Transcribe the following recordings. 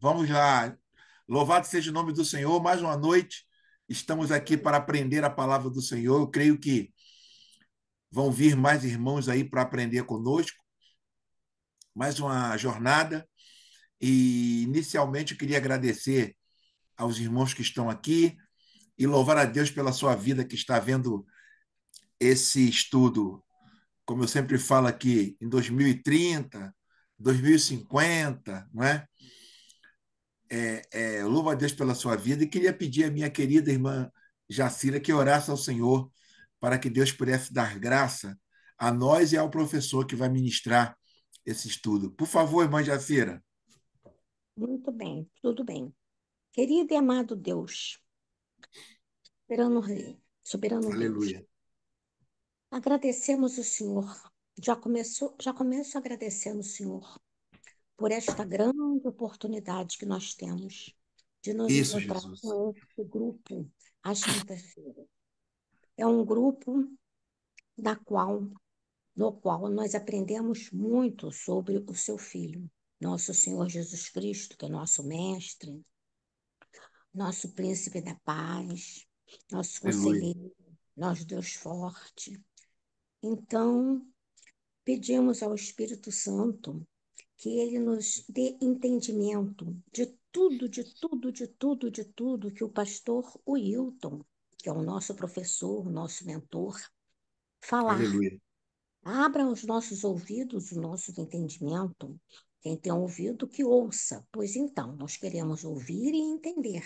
Vamos lá. Louvado seja o nome do Senhor. Mais uma noite. Estamos aqui para aprender a palavra do Senhor. Eu creio que vão vir mais irmãos aí para aprender conosco. Mais uma jornada. E, inicialmente, eu queria agradecer aos irmãos que estão aqui e louvar a Deus pela sua vida que está vendo esse estudo, como eu sempre falo aqui, em 2030, 2050, não é? Louvo a Deus pela sua vida e queria pedir à minha querida irmã Jacira que orasse ao Senhor para que Deus pudesse dar graça a nós e ao professor que vai ministrar esse estudo. Por favor, irmã Jacira. Muito bem, tudo bem. Querido e amado Deus, soberano Rei, soberano Deus, Aleluia. agradecemos o Senhor. Já começo agradecendo o Senhor por esta grande oportunidade que nós temos de nos Isso, encontrar Jesus. com este grupo às quintas-feiras. É um grupo da qual, no qual nós aprendemos muito sobre o seu Filho, nosso Senhor Jesus Cristo, que é nosso mestre, nosso príncipe da paz, nosso Aleluia. conselheiro, nosso Deus forte. Então, pedimos ao Espírito Santo que ele nos dê entendimento de tudo, de tudo, de tudo, de tudo que o pastor Wilton, que é o nosso professor, o nosso mentor, falar. Aleluia. Abra os nossos ouvidos, o nosso entendimento. Quem tem ouvido, que ouça. Pois então, nós queremos ouvir e entender.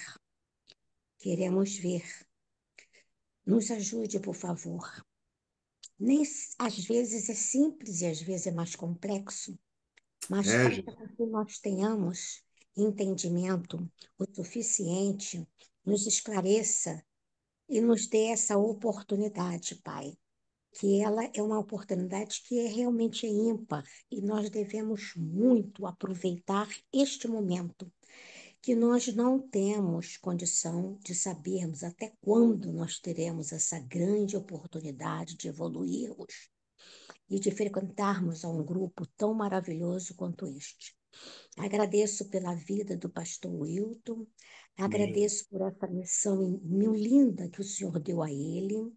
Queremos ver. Nos ajude, por favor. Nem às vezes é simples e às vezes é mais complexo, mas É, faça Jesus. com que nós tenhamos entendimento o suficiente, nos esclareça e nos dê essa oportunidade, Pai. Que ela é uma oportunidade que realmente ímpar e nós devemos muito aproveitar este momento, que nós não temos condição de sabermos até quando nós teremos essa grande oportunidade de evoluirmos e de frequentarmos a um grupo tão maravilhoso quanto este. Agradeço pela vida do pastor Wilton, Amém. agradeço por essa missão linda que o Senhor deu a ele,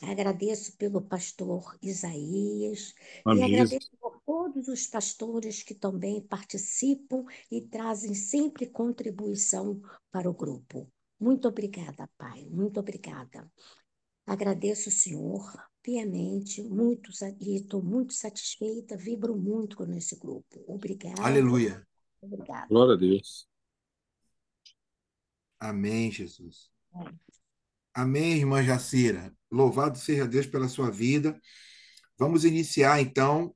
agradeço pelo pastor Isaías e Nome de agradeço Jesus. por todos os pastores que também participam e trazem sempre contribuição para o grupo. Muito obrigada, Pai, muito obrigada. Agradeço o Senhor piamente, muito, e estou muito satisfeita, vibro muito com esse grupo. Obrigada, Aleluia. obrigada. Glória a Deus. Amém, Jesus. É. Amém, irmã Jacira. Louvado seja Deus pela sua vida. Vamos iniciar, então.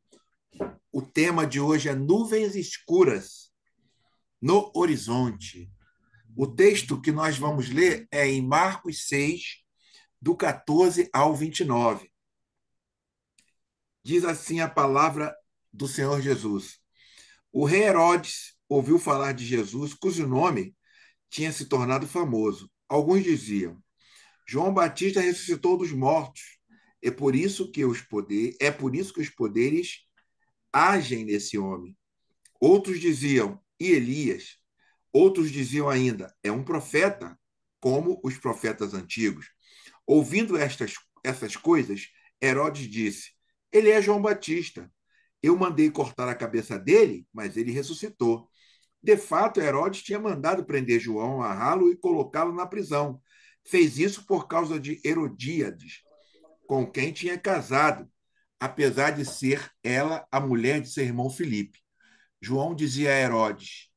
O tema de hoje é nuvens escuras no horizonte. O texto que nós vamos ler é em Marcos 6, do 14 ao 29. Diz assim a palavra do Senhor Jesus. O rei Herodes ouviu falar de Jesus, cujo nome tinha se tornado famoso. Alguns diziam: João Batista ressuscitou dos mortos. É por isso que os poderes agem nesse homem. Outros diziam: e Elias? Outros diziam ainda: é um profeta, como os profetas antigos. Ouvindo essas coisas, Herodes disse: ele é João Batista. Eu mandei cortar a cabeça dele, mas ele ressuscitou. De fato, Herodes tinha mandado prender João, amarrá-lo e colocá-lo na prisão. Fez isso por causa de Herodíades, com quem tinha casado, apesar de ser ela a mulher de seu irmão Filipe. João dizia a Herodes: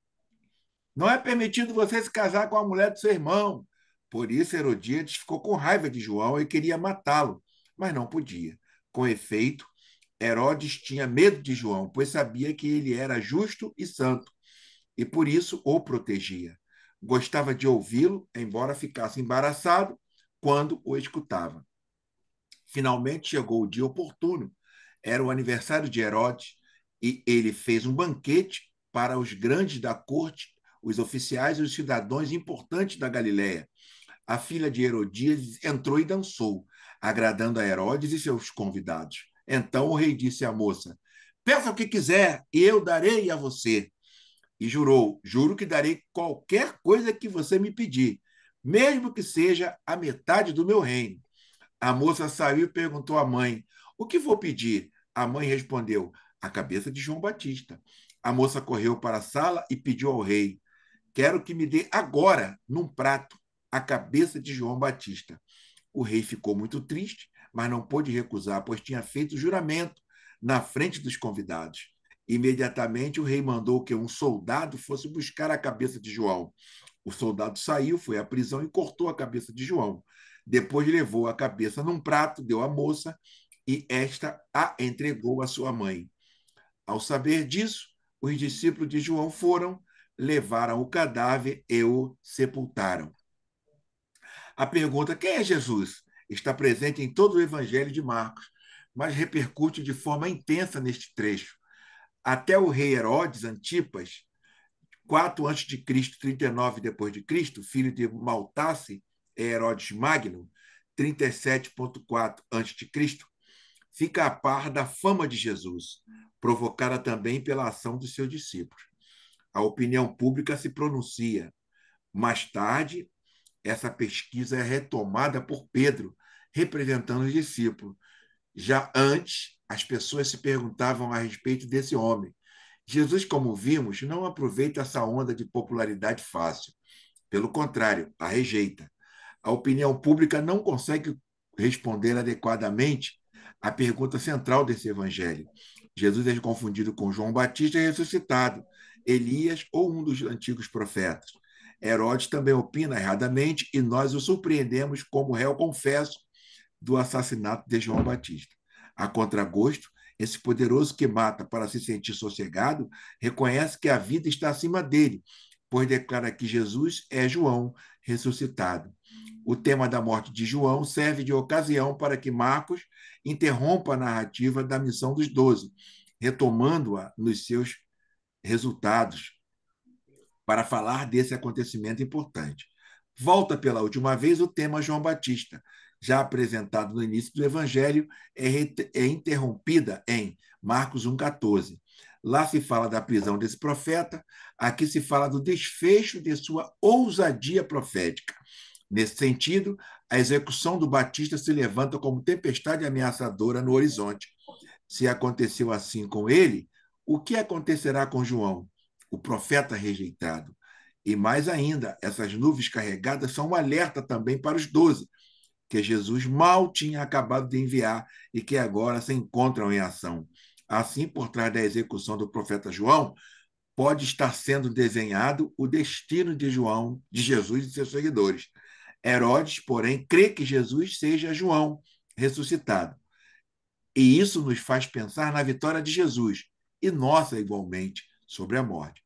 não é permitido você se casar com a mulher do seu irmão. Por isso, Herodíades ficou com raiva de João e queria matá-lo, mas não podia. Com efeito, Herodes tinha medo de João, pois sabia que ele era justo e santo, e por isso o protegia. Gostava de ouvi-lo, embora ficasse embaraçado quando o escutava. Finalmente chegou o dia oportuno. Era o aniversário de Herodes e ele fez um banquete para os grandes da corte, os oficiais e os cidadãos importantes da Galiléia. A filha de Herodias entrou e dançou, agradando a Herodes e seus convidados. Então o rei disse à moça: peça o que quiser e eu darei a você. e jurou: Juro que darei qualquer coisa que você me pedir, mesmo que seja a metade do meu reino. A moça saiu e perguntou à mãe: O que vou pedir? A mãe respondeu: A cabeça de João Batista. A moça correu para a sala e pediu ao rei: Quero que me dê agora, num prato, a cabeça de João Batista. O rei ficou muito triste, mas não pôde recusar, pois tinha feito juramento na frente dos convidados. Imediatamente o rei mandou que um soldado fosse buscar a cabeça de João. O soldado saiu, foi à prisão e cortou a cabeça de João. Depois levou a cabeça num prato, deu à moça e esta a entregou à sua mãe. Ao saber disso, os discípulos de João foram, levaram o cadáver e o sepultaram. A pergunta quem é Jesus está presente em todo o Evangelho de Marcos, mas repercute de forma intensa neste trecho. Até o rei Herodes Antipas, 4 a.C., 39 depois de Cristo, filho de Maltace e Herodes Magno, 37,4 a.C., fica a par da fama de Jesus, provocada também pela ação dos seus discípulos. A opinião pública se pronuncia. Mais tarde, essa pesquisa é retomada por Pedro, representando os discípulos. Já antes, as pessoas se perguntavam a respeito desse homem. Jesus, como vimos, não aproveita essa onda de popularidade fácil. Pelo contrário, a rejeita. A opinião pública não consegue responder adequadamente à pergunta central desse evangelho. Jesus é confundido com João Batista ressuscitado, Elias ou um dos antigos profetas. Herodes também opina erradamente e nós o surpreendemos como réu confesso do assassinato de João Batista. A contragosto, esse poderoso que mata para se sentir sossegado reconhece que a vida está acima dele, pois declara que Jesus é João ressuscitado. O tema da morte de João serve de ocasião para que Marcos interrompa a narrativa da missão dos 12, retomando-a nos seus resultados, para falar desse acontecimento importante. Volta pela última vez o tema João Batista, já apresentado no início do Evangelho, é interrompida em Marcos 1,14. Lá se fala da prisão desse profeta, aqui se fala do desfecho de sua ousadia profética. Nesse sentido, a execução do Batista se levanta como tempestade ameaçadora no horizonte. Se aconteceu assim com ele, o que acontecerá com João, o profeta rejeitado? E mais ainda, essas nuvens carregadas são um alerta também para os 12, que Jesus mal tinha acabado de enviar e que agora se encontram em ação. Assim, por trás da execução do profeta João, pode estar sendo desenhado o destino de João, de Jesus e seus seguidores. Herodes, porém, crê que Jesus seja João ressuscitado. E isso nos faz pensar na vitória de Jesus e nossa, igualmente, sobre a morte.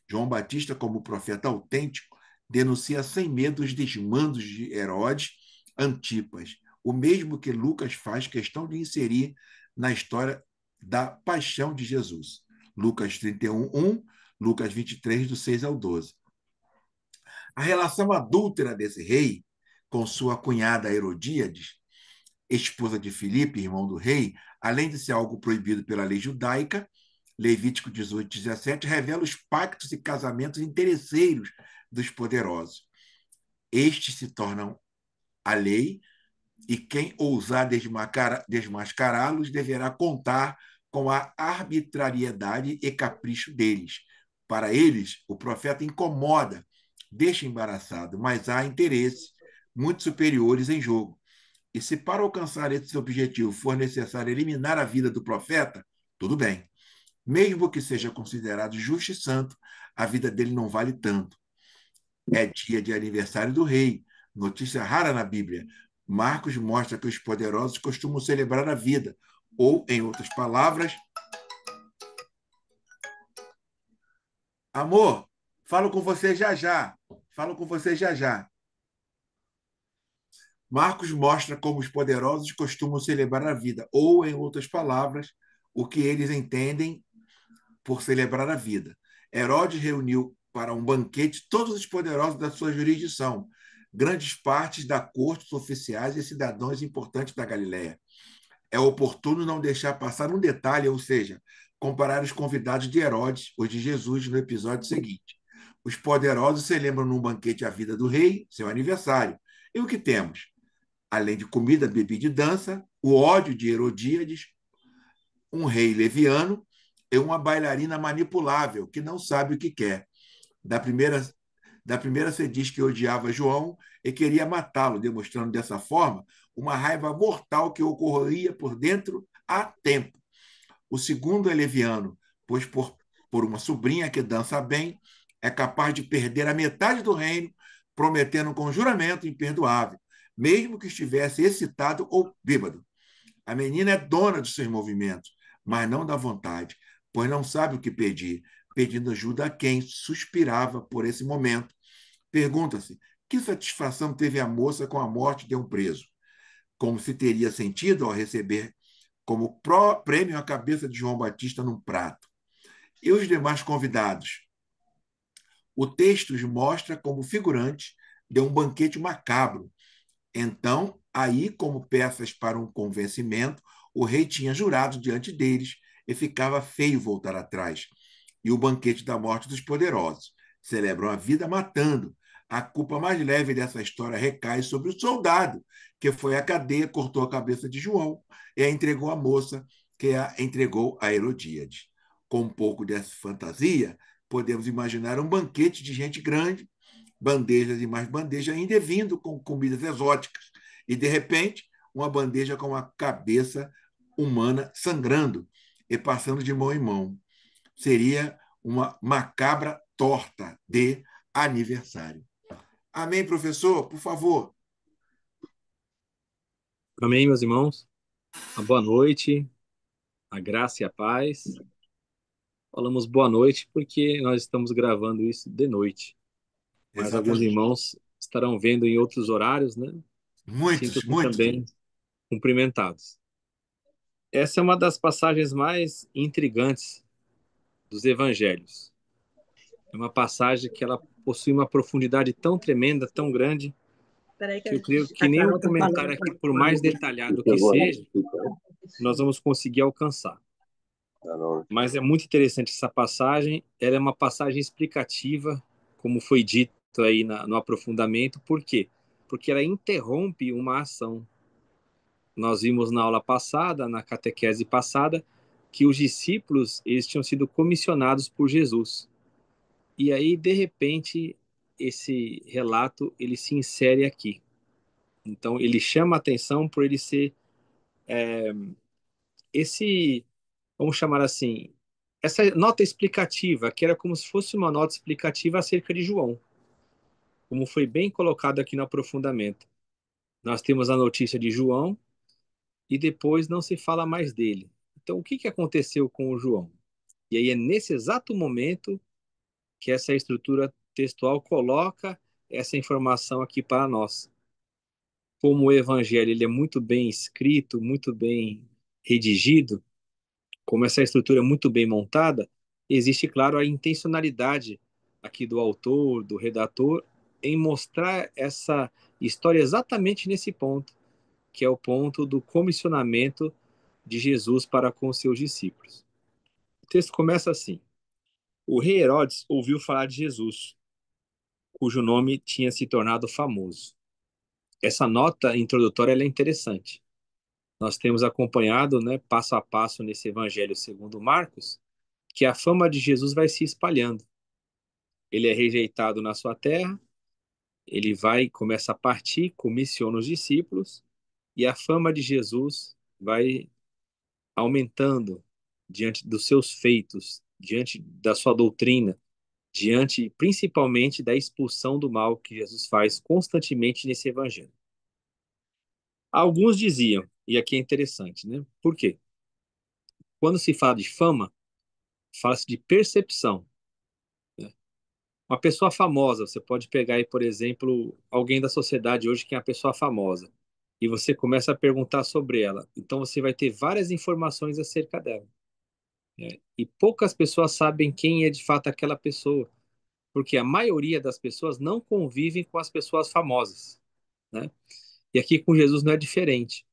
João Batista, como profeta autêntico, denuncia sem medo os desmandos de Herodes Antipas, o mesmo que Lucas faz questão de inserir na história da paixão de Jesus. Lucas 31:1, Lucas 23, do 6 ao 12. A relação adúltera desse rei com sua cunhada Herodíades, esposa de Filipe, irmão do rei, além de ser algo proibido pela lei judaica, Levítico 18:17, revela os pactos e casamentos interesseiros dos poderosos. Estes se tornam a lei e quem ousar desmascará-los deverá contar com a arbitrariedade e capricho deles. Para eles, o profeta incomoda, deixa embaraçado, mas há interesses muito superiores em jogo. E se para alcançar esse objetivo for necessário eliminar a vida do profeta, tudo bem. Mesmo que seja considerado justo e santo, a vida dele não vale tanto. É dia de aniversário do rei, notícia rara na Bíblia. Marcos mostra que os poderosos costumam celebrar a vida, ou, em outras palavras, amor, falo com você já já. Falo com você já já. Marcos mostra como os poderosos costumam celebrar a vida, ou, em outras palavras, o que eles entendem por celebrar a vida. Herodes reuniu para um banquete todos os poderosos da sua jurisdição, grandes partes da corte, os oficiais e cidadãos importantes da Galiléia. É oportuno não deixar passar um detalhe, ou seja, comparar os convidados de Herodes, os de Jesus, no episódio seguinte. Os poderosos celebram num banquete a vida do rei, seu aniversário. E o que temos? Além de comida, bebida e dança, o ódio de Herodíades, um rei leviano e uma bailarina manipulável que não sabe o que quer. Da primeira, da primeira se diz que odiava João e queria matá-lo, demonstrando dessa forma uma raiva mortal que ocorria por dentro há tempo. O segundo é leviano, pois por uma sobrinha que dança bem, é capaz de perder a metade do reino, prometendo com juramento imperdoável, mesmo que estivesse excitado ou bêbado. A menina é dona dos seus movimentos, mas não da vontade, pois não sabe o que pedir, pedindo ajuda a quem suspirava por esse momento. Pergunta-se: que satisfação teve a moça com a morte de um preso? Como se teria sentido ao receber como prêmio a cabeça de João Batista num prato. E os demais convidados? O texto os mostra como figurantes de um banquete macabro. Então, aí, como peças para um convencimento, o rei tinha jurado diante deles e ficava feio voltar atrás. E o banquete da morte dos poderosos. Celebram a vida matando. A culpa mais leve dessa história recai sobre o soldado, que foi à cadeia, cortou a cabeça de João e a entregou à moça, que a entregou a Herodíades. Com um pouco dessa fantasia, podemos imaginar um banquete de gente grande, bandejas e mais bandejas, ainda vindo com comidas exóticas. E, de repente, uma bandeja com a cabeça humana sangrando e passando de mão em mão. Seria uma macabra torta de aniversário. Amém, professor? Por favor. Amém, meus irmãos. Uma boa noite, a graça e a paz. Falamos boa noite porque nós estamos gravando isso de noite, mas alguns Exatamente. irmãos estarão vendo em outros horários, né? Muitos, Sintam-se muitos. também cumprimentados. Essa é uma das passagens mais intrigantes dos evangelhos. É uma passagem que ela possui uma profundidade tão tremenda, tão grande, Peraí que que eu creio que a nenhum Carol tá comentário falando aqui, com por um mais amigo. detalhado que seja, nós vamos conseguir alcançar. Mas é muito interessante essa passagem. Ela é uma passagem explicativa, como foi dito aí no aprofundamento. Por quê? Porque ela interrompe uma ação. Nós vimos na aula passada, na catequese passada, que os discípulos eles tinham sido comissionados por Jesus. E aí, de repente, esse relato ele se insere aqui. Então, ele chama a atenção por ele ser esse, vamos chamar assim, essa nota explicativa, que era como se fosse uma nota explicativa acerca de João, como foi bem colocado aqui no aprofundamento. Nós temos a notícia de João e depois não se fala mais dele. Então, o que que aconteceu com o João? E aí é nesse exato momento que essa estrutura textual coloca essa informação aqui para nós. Como o evangelho ele é muito bem escrito, muito bem redigido, como essa estrutura é muito bem montada, existe, claro, a intencionalidade aqui do autor, do redator, em mostrar essa história exatamente nesse ponto, que é o ponto do comissionamento de Jesus para com os seus discípulos. O texto começa assim: o rei Herodes ouviu falar de Jesus, cujo nome tinha se tornado famoso. Essa nota introdutória é interessante. Nós temos acompanhado, né, passo a passo nesse Evangelho segundo Marcos, que a fama de Jesus vai se espalhando. Ele é rejeitado na sua terra, ele vai, começa a partir, comissiona os discípulos, e a fama de Jesus vai aumentando diante dos seus feitos, diante da sua doutrina, diante principalmente da expulsão do mal que Jesus faz constantemente nesse evangelho. Alguns diziam, e aqui é interessante, né? Por quê? Quando se fala de fama, fala-se de percepção. Uma pessoa famosa, você pode pegar aí, por exemplo, alguém da sociedade hoje que é uma pessoa famosa, e você começa a perguntar sobre ela. Então você vai ter várias informações acerca dela, né? E poucas pessoas sabem quem é de fato aquela pessoa, porque a maioria das pessoas não convivem com as pessoas famosas, né? E aqui com Jesus não é diferente.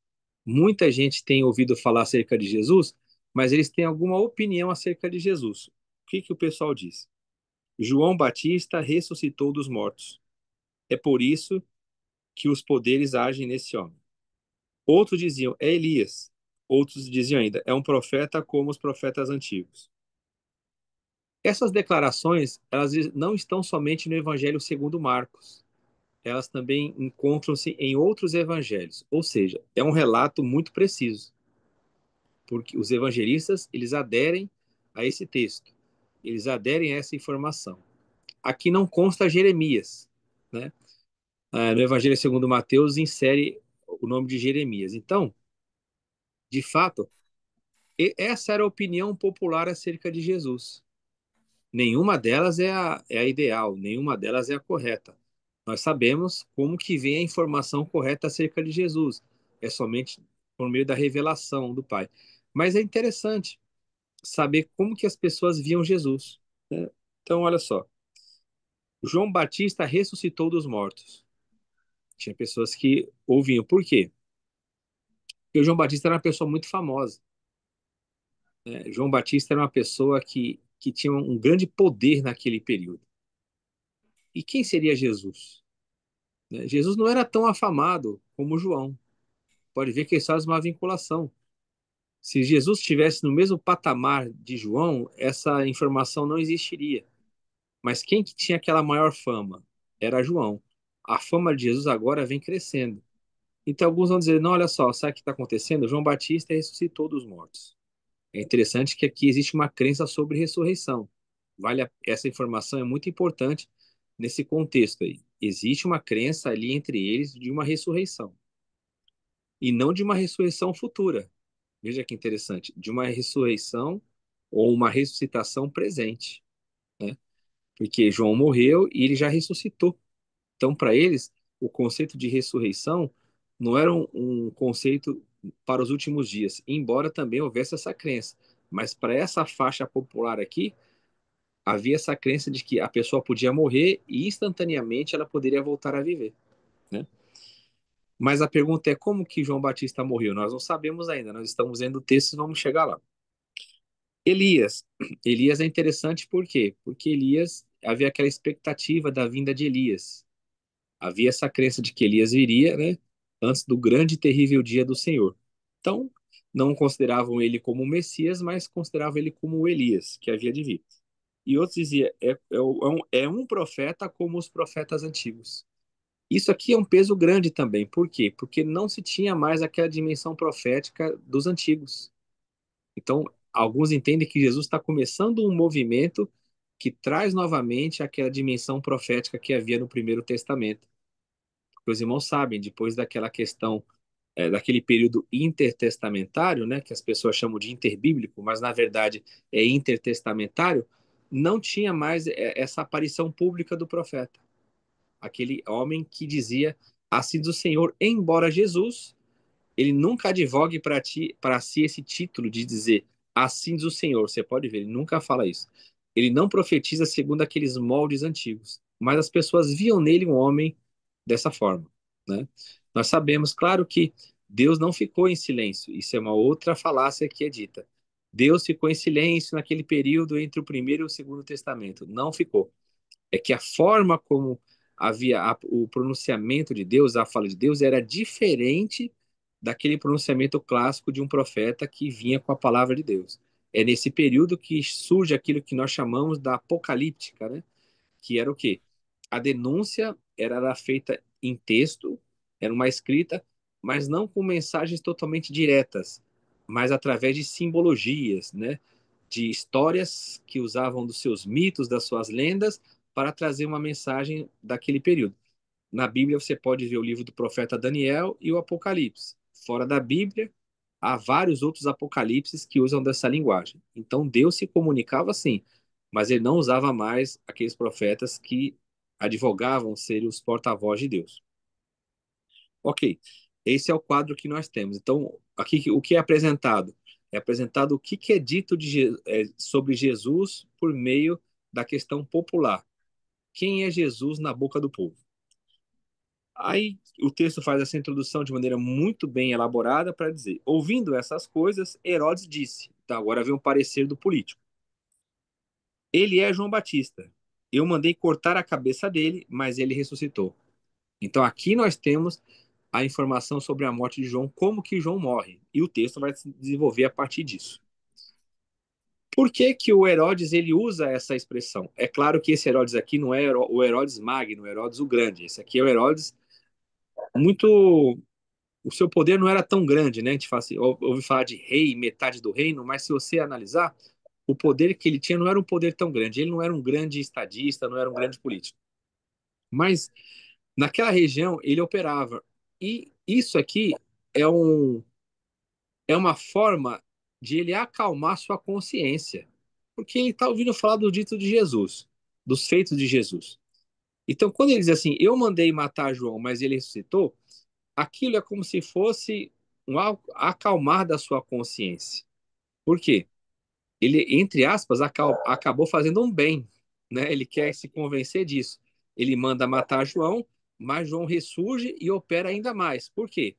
Muita gente tem ouvido falar acerca de Jesus, mas eles têm alguma opinião acerca de Jesus. O que que o pessoal diz? João Batista ressuscitou dos mortos. É por isso que os poderes agem nesse homem. Outros diziam, é Elias. Outros diziam ainda, é um profeta como os profetas antigos. Essas declarações, elas não estão somente no Evangelho segundo Marcos. Elas também encontram-se em outros evangelhos. Ou seja, é um relato muito preciso, porque os evangelistas, eles aderem a esse texto. Eles aderem a essa informação. Aqui não consta Jeremias, né? No Evangelho segundo Mateus insere o nome de Jeremias. Então, de fato, essa era a opinião popular acerca de Jesus. Nenhuma delas é a ideal, nenhuma delas é a correta. Nós sabemos como que vem a informação correta acerca de Jesus. É somente por meio da revelação do Pai. Mas é interessante saber como que as pessoas viam Jesus, né? Então, olha só. João Batista ressuscitou dos mortos. Tinha pessoas que ouviam. Por quê? Porque o João Batista era uma pessoa muito famosa, né? João Batista era uma pessoa que tinha um grande poder naquele período. E quem seria Jesus? Né? Jesus não era tão afamado como João. Pode ver que eles fazem uma vinculação. Se Jesus estivesse no mesmo patamar de João, essa informação não existiria. Mas quem que tinha aquela maior fama? Era João. A fama de Jesus agora vem crescendo. Então alguns vão dizer, não, olha só, sabe o que está acontecendo? João Batista ressuscitou dos mortos. É interessante que aqui existe uma crença sobre ressurreição. Essa informação é muito importante nesse contexto aí. Existe uma crença ali entre eles de uma ressurreição. E não de uma ressurreição futura. Veja que interessante, de uma ressurreição ou uma ressuscitação presente, né? Porque João morreu e ele já ressuscitou. Então, para eles, o conceito de ressurreição não era um conceito para os últimos dias, embora também houvesse essa crença. Mas para essa faixa popular aqui, havia essa crença de que a pessoa podia morrer e instantaneamente ela poderia voltar a viver, né? Mas a pergunta é como que João Batista morreu? Nós não sabemos ainda, nós estamos lendo o texto e vamos chegar lá. Elias. Elias é interessante por quê? Porque Elias, havia aquela expectativa da vinda de Elias. Havia essa crença de que Elias viria, né, antes do grande e terrível dia do Senhor. Então, não consideravam ele como o Messias, mas consideravam ele como o Elias, que havia de vir. E outros diziam, é um profeta como os profetas antigos. Isso aqui é um peso grande também. Por quê? Porque não se tinha mais aquela dimensão profética dos antigos. Então, alguns entendem que Jesus está começando um movimento que traz novamente aquela dimensão profética que havia no Primeiro Testamento. Porque os irmãos sabem, depois daquela questão, daquele período intertestamentário, né, que as pessoas chamam de interbíblico, mas na verdade é intertestamentário, não tinha mais essa aparição pública do profeta. Aquele homem que dizia, assim diz o Senhor, embora Jesus ele nunca advogue para si esse título de dizer assim diz o Senhor. Você pode ver, ele nunca fala isso. Ele não profetiza segundo aqueles moldes antigos, mas as pessoas viam nele um homem dessa forma, né? Nós sabemos, claro, que Deus não ficou em silêncio. Isso é uma outra falácia que é dita. Deus ficou em silêncio naquele período entre o primeiro e o segundo testamento. Não ficou. É que a forma como havia o pronunciamento de Deus, a fala de Deus, era diferente daquele pronunciamento clássico de um profeta que vinha com a palavra de Deus. É nesse período que surge aquilo que nós chamamos da apocalíptica, né? Que era o quê? A denúncia era feita em texto, era uma escrita, mas não com mensagens totalmente diretas, mas através de simbologias, né? De histórias que usavam dos seus mitos, das suas lendas, para trazer uma mensagem daquele período. Na Bíblia você pode ver o livro do profeta Daniel e o Apocalipse. Fora da Bíblia, há vários outros apocalipses que usam dessa linguagem. Então Deus se comunicava assim, mas ele não usava mais aqueles profetas que advogavam ser os porta-voz de Deus. Ok, esse é o quadro que nós temos. Então, aqui o que é apresentado? É apresentado o que é dito sobre Jesus por meio da questão popular. Quem é Jesus na boca do povo? Aí o texto faz essa introdução de maneira muito bem elaborada para dizer: ouvindo essas coisas, Herodes disse. Então agora vem um parecer do político. Ele é João Batista. Eu mandei cortar a cabeça dele, mas ele ressuscitou. Então aqui nós temos a informação sobre a morte de João, como que João morre. E o texto vai se desenvolver a partir disso. Por que que o Herodes ele usa essa expressão? É claro que esse Herodes aqui não é o Herodes Magno, o Herodes o Grande. Esse aqui é o Herodes muito... O seu poder não era tão grande, né? A gente fala assim, ouve falar de rei, metade do reino, mas se você analisar, o poder que ele tinha não era um poder tão grande. Ele não era um grande estadista, não era um grande político. Mas naquela região ele operava. E isso aqui é, é uma forma de ele acalmar sua consciência. Porque ele está ouvindo falar do dito de Jesus, dos feitos de Jesus. Então, quando ele diz assim, eu mandei matar João, mas ele ressuscitou, aquilo é como se fosse um acalmar da sua consciência. Por quê? Ele, entre aspas, acabou fazendo um bem, né? Ele quer se convencer disso. Ele manda matar João, mas João ressurge e opera ainda mais. Por quê?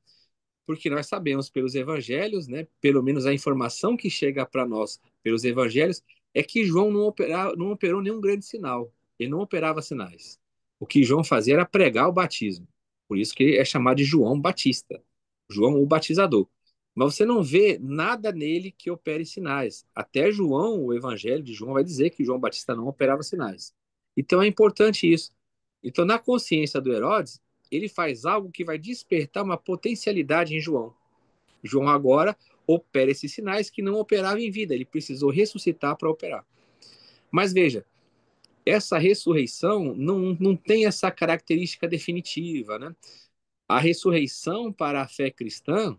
Porque nós sabemos pelos evangelhos, né, pelo menos a informação que chega para nós pelos evangelhos, é que João não operou nenhum grande sinal. Ele não operava sinais. O que João fazia era pregar o batismo. Por isso que ele é chamado de João Batista, João o Batizador. Mas você não vê nada nele que opere sinais. Até João, o evangelho de João, vai dizer que João Batista não operava sinais. Então é importante isso. Então, na consciência do Herodes, ele faz algo que vai despertar uma potencialidade em João. João agora opera esses sinais que não operava em vida, ele precisou ressuscitar para operar. Mas veja, essa ressurreição não tem essa característica definitiva, né? A ressurreição para a fé cristã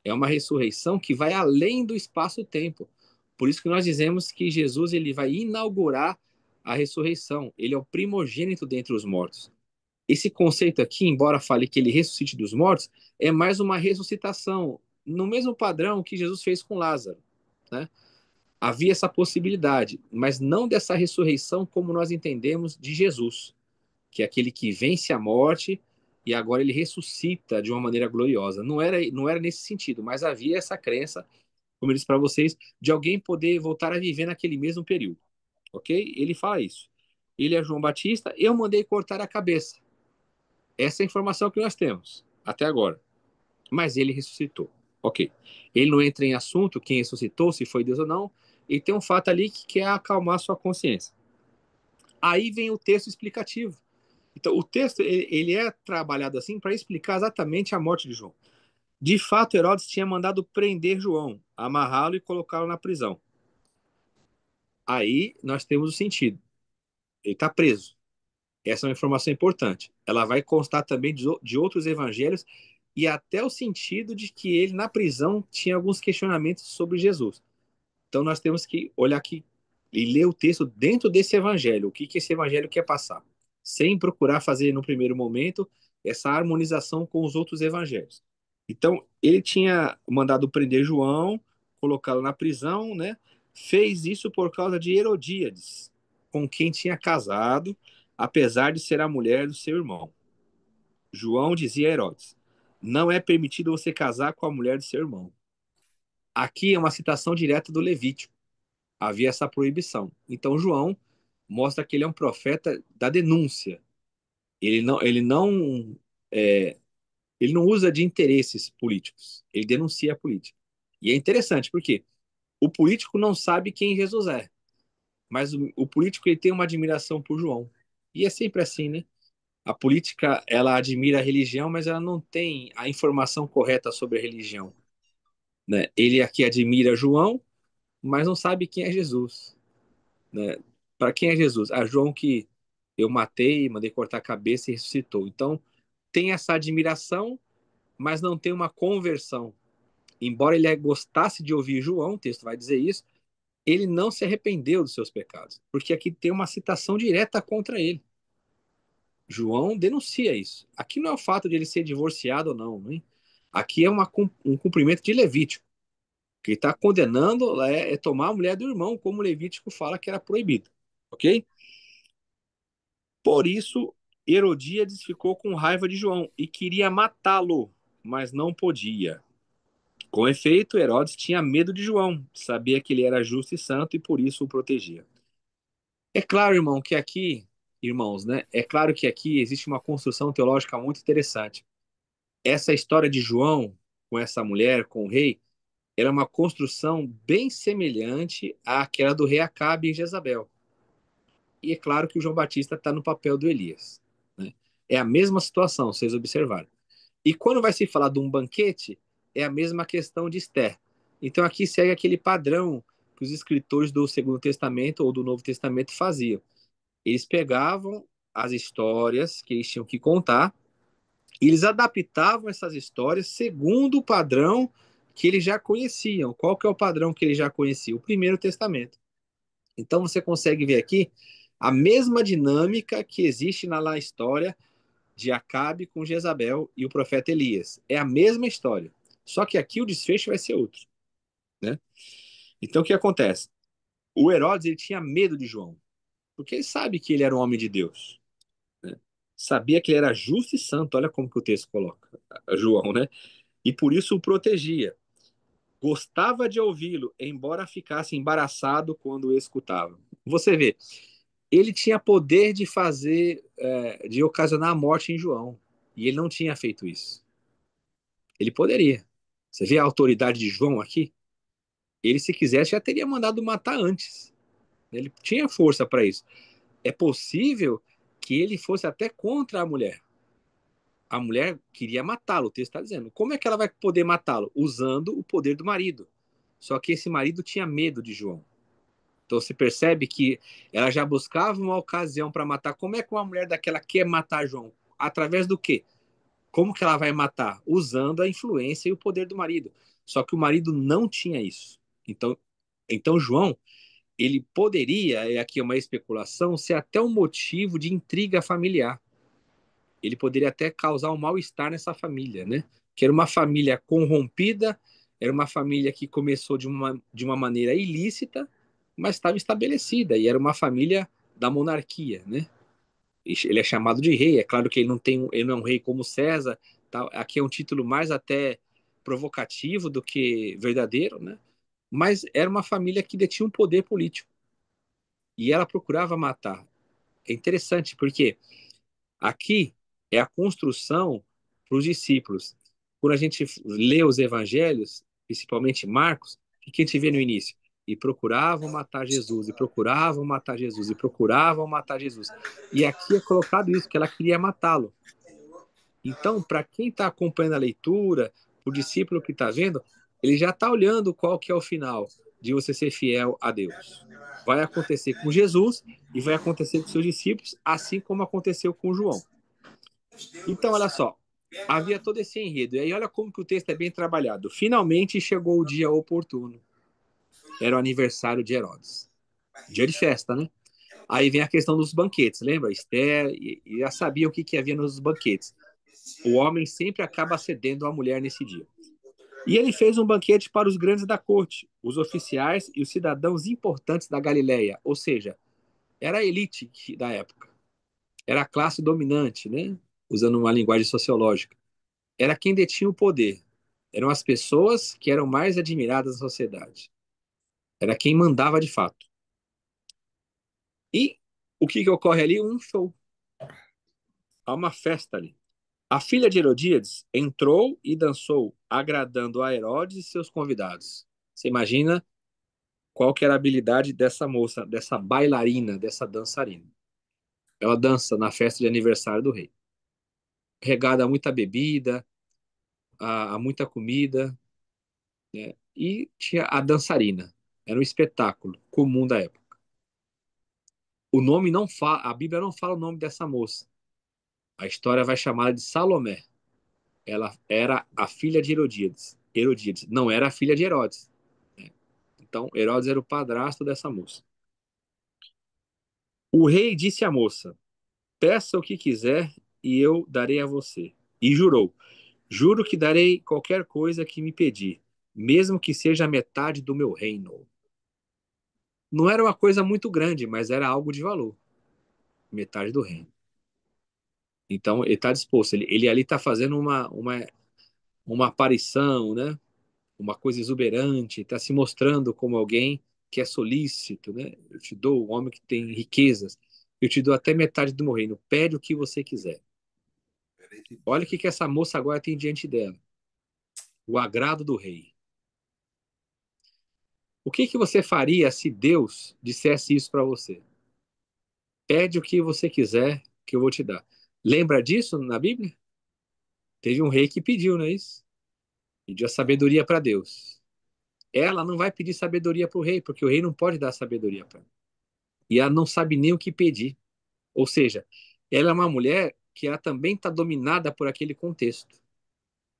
é uma ressurreição que vai além do espaço-tempo. Por isso que nós dizemos que Jesus ele vai inaugurar a ressurreição. Ele é o primogênito dentre os mortos. Esse conceito aqui, embora fale que ele ressuscite dos mortos, é mais uma ressuscitação, no mesmo padrão que Jesus fez com Lázaro, né? Havia essa possibilidade, mas não dessa ressurreição como nós entendemos de Jesus, que é aquele que vence a morte e agora ele ressuscita de uma maneira gloriosa. Não era nesse sentido, mas havia essa crença, como eu disse para vocês, de alguém poder voltar a viver naquele mesmo período, ok? Ele fala isso. Ele é João Batista, eu mandei cortar a cabeça. Essa é a informação que nós temos até agora. Mas ele ressuscitou. Ok. Ele não entra em assunto quem ressuscitou, se foi Deus ou não. E tem um fato ali que quer acalmar sua consciência. Aí vem o texto explicativo. Então, o texto ele é trabalhado assim para explicar exatamente a morte de João. De fato, Herodes tinha mandado prender João, amarrá-lo e colocá-lo na prisão. Aí nós temos o sentido. Ele está preso. Essa é uma informação importante. Ela vai constar também de outros evangelhos e até o sentido de que ele, na prisão, tinha alguns questionamentos sobre Jesus. Então, nós temos que olhar aqui e ler o texto dentro desse evangelho, o que, que esse evangelho quer passar, sem procurar fazer, no primeiro momento, essa harmonização com os outros evangelhos. Então, ele tinha mandado prender João, colocá-lo na prisão, né? Fez isso por causa de Herodíades, com quem tinha casado, apesar de ser a mulher do seu irmão. João dizia a Herodes: não é permitido você casar com a mulher do seu irmão. Aqui é uma citação direta do Levítico. Havia essa proibição. Então João mostra que ele é um profeta da denúncia. É, ele não usa de interesses políticos. Ele denuncia a política. E é interessante porque o político não sabe quem Jesus é, mas o político ele tem uma admiração por João. E é sempre assim, né? A política, ela admira a religião, mas ela não tem a informação correta sobre a religião, né? Ele aqui admira João, mas não sabe quem é Jesus, né? Para quem é Jesus? Ah, João que eu matei, mandei cortar a cabeça e ressuscitou. Então, tem essa admiração, mas não tem uma conversão. Embora ele gostasse de ouvir João, o texto vai dizer isso, ele não se arrependeu dos seus pecados, porque aqui tem uma citação direta contra ele. João denuncia isso. Aqui não é o fato de ele ser divorciado ou não, né? Aqui é um cumprimento de Levítico. O que ele está condenando é tomar a mulher do irmão, como Levítico fala que era proibido. Ok? Por isso, Herodíades ficou com raiva de João e queria matá-lo, mas não podia. Com efeito, Herodes tinha medo de João, sabia que ele era justo e santo e por isso o protegia. É claro, irmãos, né? É claro que aqui existe uma construção teológica muito interessante. Essa história de João com essa mulher, com o rei, era uma construção bem semelhante àquela do rei Acabe em Jezabel. E é claro que o João Batista está no papel do Elias, né? É a mesma situação, vocês observaram. E quando vai se falar de um banquete, é a mesma questão de Esther. Então aqui segue aquele padrão que os escritores do Segundo Testamento ou do Novo Testamento faziam. Eles pegavam as histórias que eles tinham que contar e eles adaptavam essas histórias segundo o padrão que eles já conheciam. Qual que é o padrão que eles já conheciam? O Primeiro Testamento. Então você consegue ver aqui a mesma dinâmica que existe na história de Acabe com Jezabel e o profeta Elias. É a mesma história. Só que aqui o desfecho vai ser outro, né? Então o que acontece? O Herodes ele tinha medo de João, porque ele sabe que ele era um homem de Deus, né? Sabia que ele era justo e santo, olha como que o texto coloca, João, né? E por isso o protegia. Gostava de ouvi-lo, embora ficasse embaraçado quando o escutava. Você vê, ele tinha poder de fazer, de ocasionar a morte em João, e ele não tinha feito isso. Ele poderia. Você vê a autoridade de João aqui? Ele, se quisesse, já teria mandado matar antes. Ele tinha força para isso. É possível que ele fosse até contra a mulher. A mulher queria matá-lo, o texto está dizendo. Como é que ela vai poder matá-lo? Usando o poder do marido. Só que esse marido tinha medo de João. Então você percebe que ela já buscava uma ocasião para matar. Como é que uma mulher daquela quer matar João? Através do quê? Como que ela vai matar? Usando a influência e o poder do marido. Só que o marido não tinha isso. Então João, ele poderia, é aqui uma especulação, ser até um motivo de intriga familiar. Ele poderia até causar um mal-estar nessa família, né? Que era uma família corrompida, era uma família que começou de uma maneira ilícita, mas estava estabelecida, e era uma família da monarquia, né? Ele é chamado de rei, é claro que ele não é um rei como César, tá? Aqui é um título mais até provocativo do que verdadeiro, né? Mas era uma família que detinha um poder político, e ela procurava matar. É interessante, porque aqui é a construção para os discípulos. Quando a gente lê os evangelhos, principalmente Marcos, o que a gente vê no início? E procuravam matar Jesus, e procuravam matar Jesus, e procuravam matar Jesus. E aqui é colocado isso, que ela queria matá-lo. Então, para quem está acompanhando a leitura, o discípulo que está vendo, ele já está olhando qual que é o final de você ser fiel a Deus. Vai acontecer com Jesus e vai acontecer com seus discípulos, assim como aconteceu com João. Então, olha só, havia todo esse enredo. E aí, olha como que o texto é bem trabalhado. Finalmente chegou o dia oportuno. Era o aniversário de Herodes. Dia de festa, né? Aí vem a questão dos banquetes, lembra? Esther e já sabia o que havia nos banquetes. O homem sempre acaba cedendo à mulher nesse dia. E ele fez um banquete para os grandes da corte, os oficiais e os cidadãos importantes da Galileia, ou seja, era a elite da época. Era a classe dominante, né? Usando uma linguagem sociológica. Era quem detinha o poder. Eram as pessoas que eram mais admiradas da sociedade. Era quem mandava de fato. E o que ocorre ali? Um show. Há uma festa ali. A filha de Herodíades entrou e dançou, agradando a Herodes e seus convidados. Você imagina qual que era a habilidade dessa moça, dessa bailarina, dessa dançarina. Ela dança na festa de aniversário do rei. Regada a muita bebida, a muita comida, né? E tinha a dançarina. Era um espetáculo comum da época. O nome não fala, a Bíblia não fala o nome dessa moça. A história vai chamá-la de Salomé. Ela era a filha de Herodíades. Herodíades não era a filha de Herodes, né? Então, Herodes era o padrasto dessa moça. O rei disse à moça: peça o que quiser e eu darei a você. E jurou: juro que darei qualquer coisa que me pedir, mesmo que seja a metade do meu reino. Não era uma coisa muito grande, mas era algo de valor. Metade do reino. Então, ele está disposto. Ele ali está fazendo uma aparição, né? Uma coisa exuberante, está se mostrando como alguém que é solícito, né? Eu te dou um homem que tem riquezas, eu te dou até metade do meu reino, pede o que você quiser. Olha o que essa moça agora tem diante dela, o agrado do rei. O que você faria se Deus dissesse isso para você? Pede o que você quiser, que eu vou te dar. Lembra disso na Bíblia? Teve um rei que pediu, não é isso? Pediu a sabedoria para Deus. Ela não vai pedir sabedoria para o rei, porque o rei não pode dar sabedoria para ela. E ela não sabe nem o que pedir. Ou seja, ela é uma mulher que ela também está dominada por aquele contexto.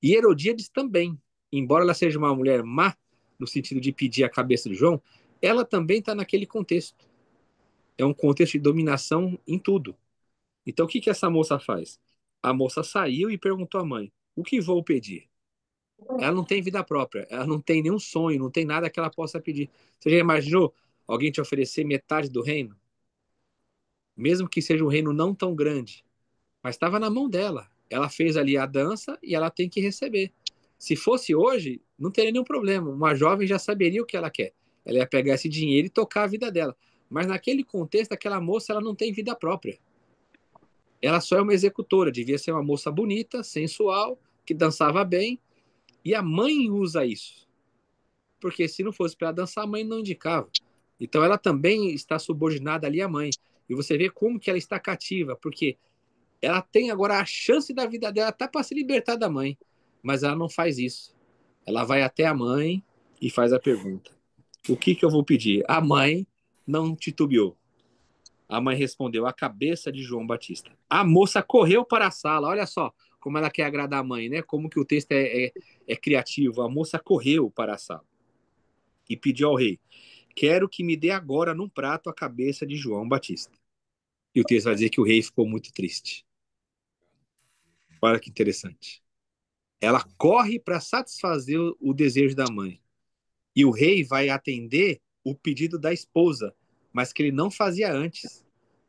E Herodíades também, embora ela seja uma mulher má, no sentido de pedir a cabeça de João, ela também está naquele contexto. É um contexto de dominação em tudo. Então, o que essa moça faz? A moça saiu e perguntou à mãe: o que vou pedir? Ela não tem vida própria, ela não tem nenhum sonho, não tem nada que ela possa pedir. Você já imaginou alguém te oferecer metade do reino? Mesmo que seja um reino não tão grande, mas estava na mão dela. Ela fez ali a dança e ela tem que receber. Se fosse hoje, não teria nenhum problema. Uma jovem já saberia o que ela quer. Ela ia pegar esse dinheiro e tocar a vida dela. Mas naquele contexto, aquela moça ela não tem vida própria. Ela só é uma executora. Devia ser uma moça bonita, sensual, que dançava bem. E a mãe usa isso. Porque se não fosse para ela dançar, a mãe não indicava. Então ela também está subordinada ali à mãe. E você vê como que ela está cativa, porque ela tem agora a chance da vida dela até para se libertar da mãe, mas ela não faz isso. Ela vai até a mãe e faz a pergunta: o que eu vou pedir? A mãe não titubeou. A mãe respondeu: a cabeça de João Batista. A moça correu para a sala. Olha só como ela quer agradar a mãe, né? Como que o texto é criativo. A moça correu para a sala e pediu ao rei: quero que me dê agora num prato a cabeça de João Batista. E o texto vai dizer que o rei ficou muito triste. Olha que interessante. Ela corre para satisfazer o desejo da mãe. E o rei vai atender o pedido da esposa, mas que ele não fazia antes,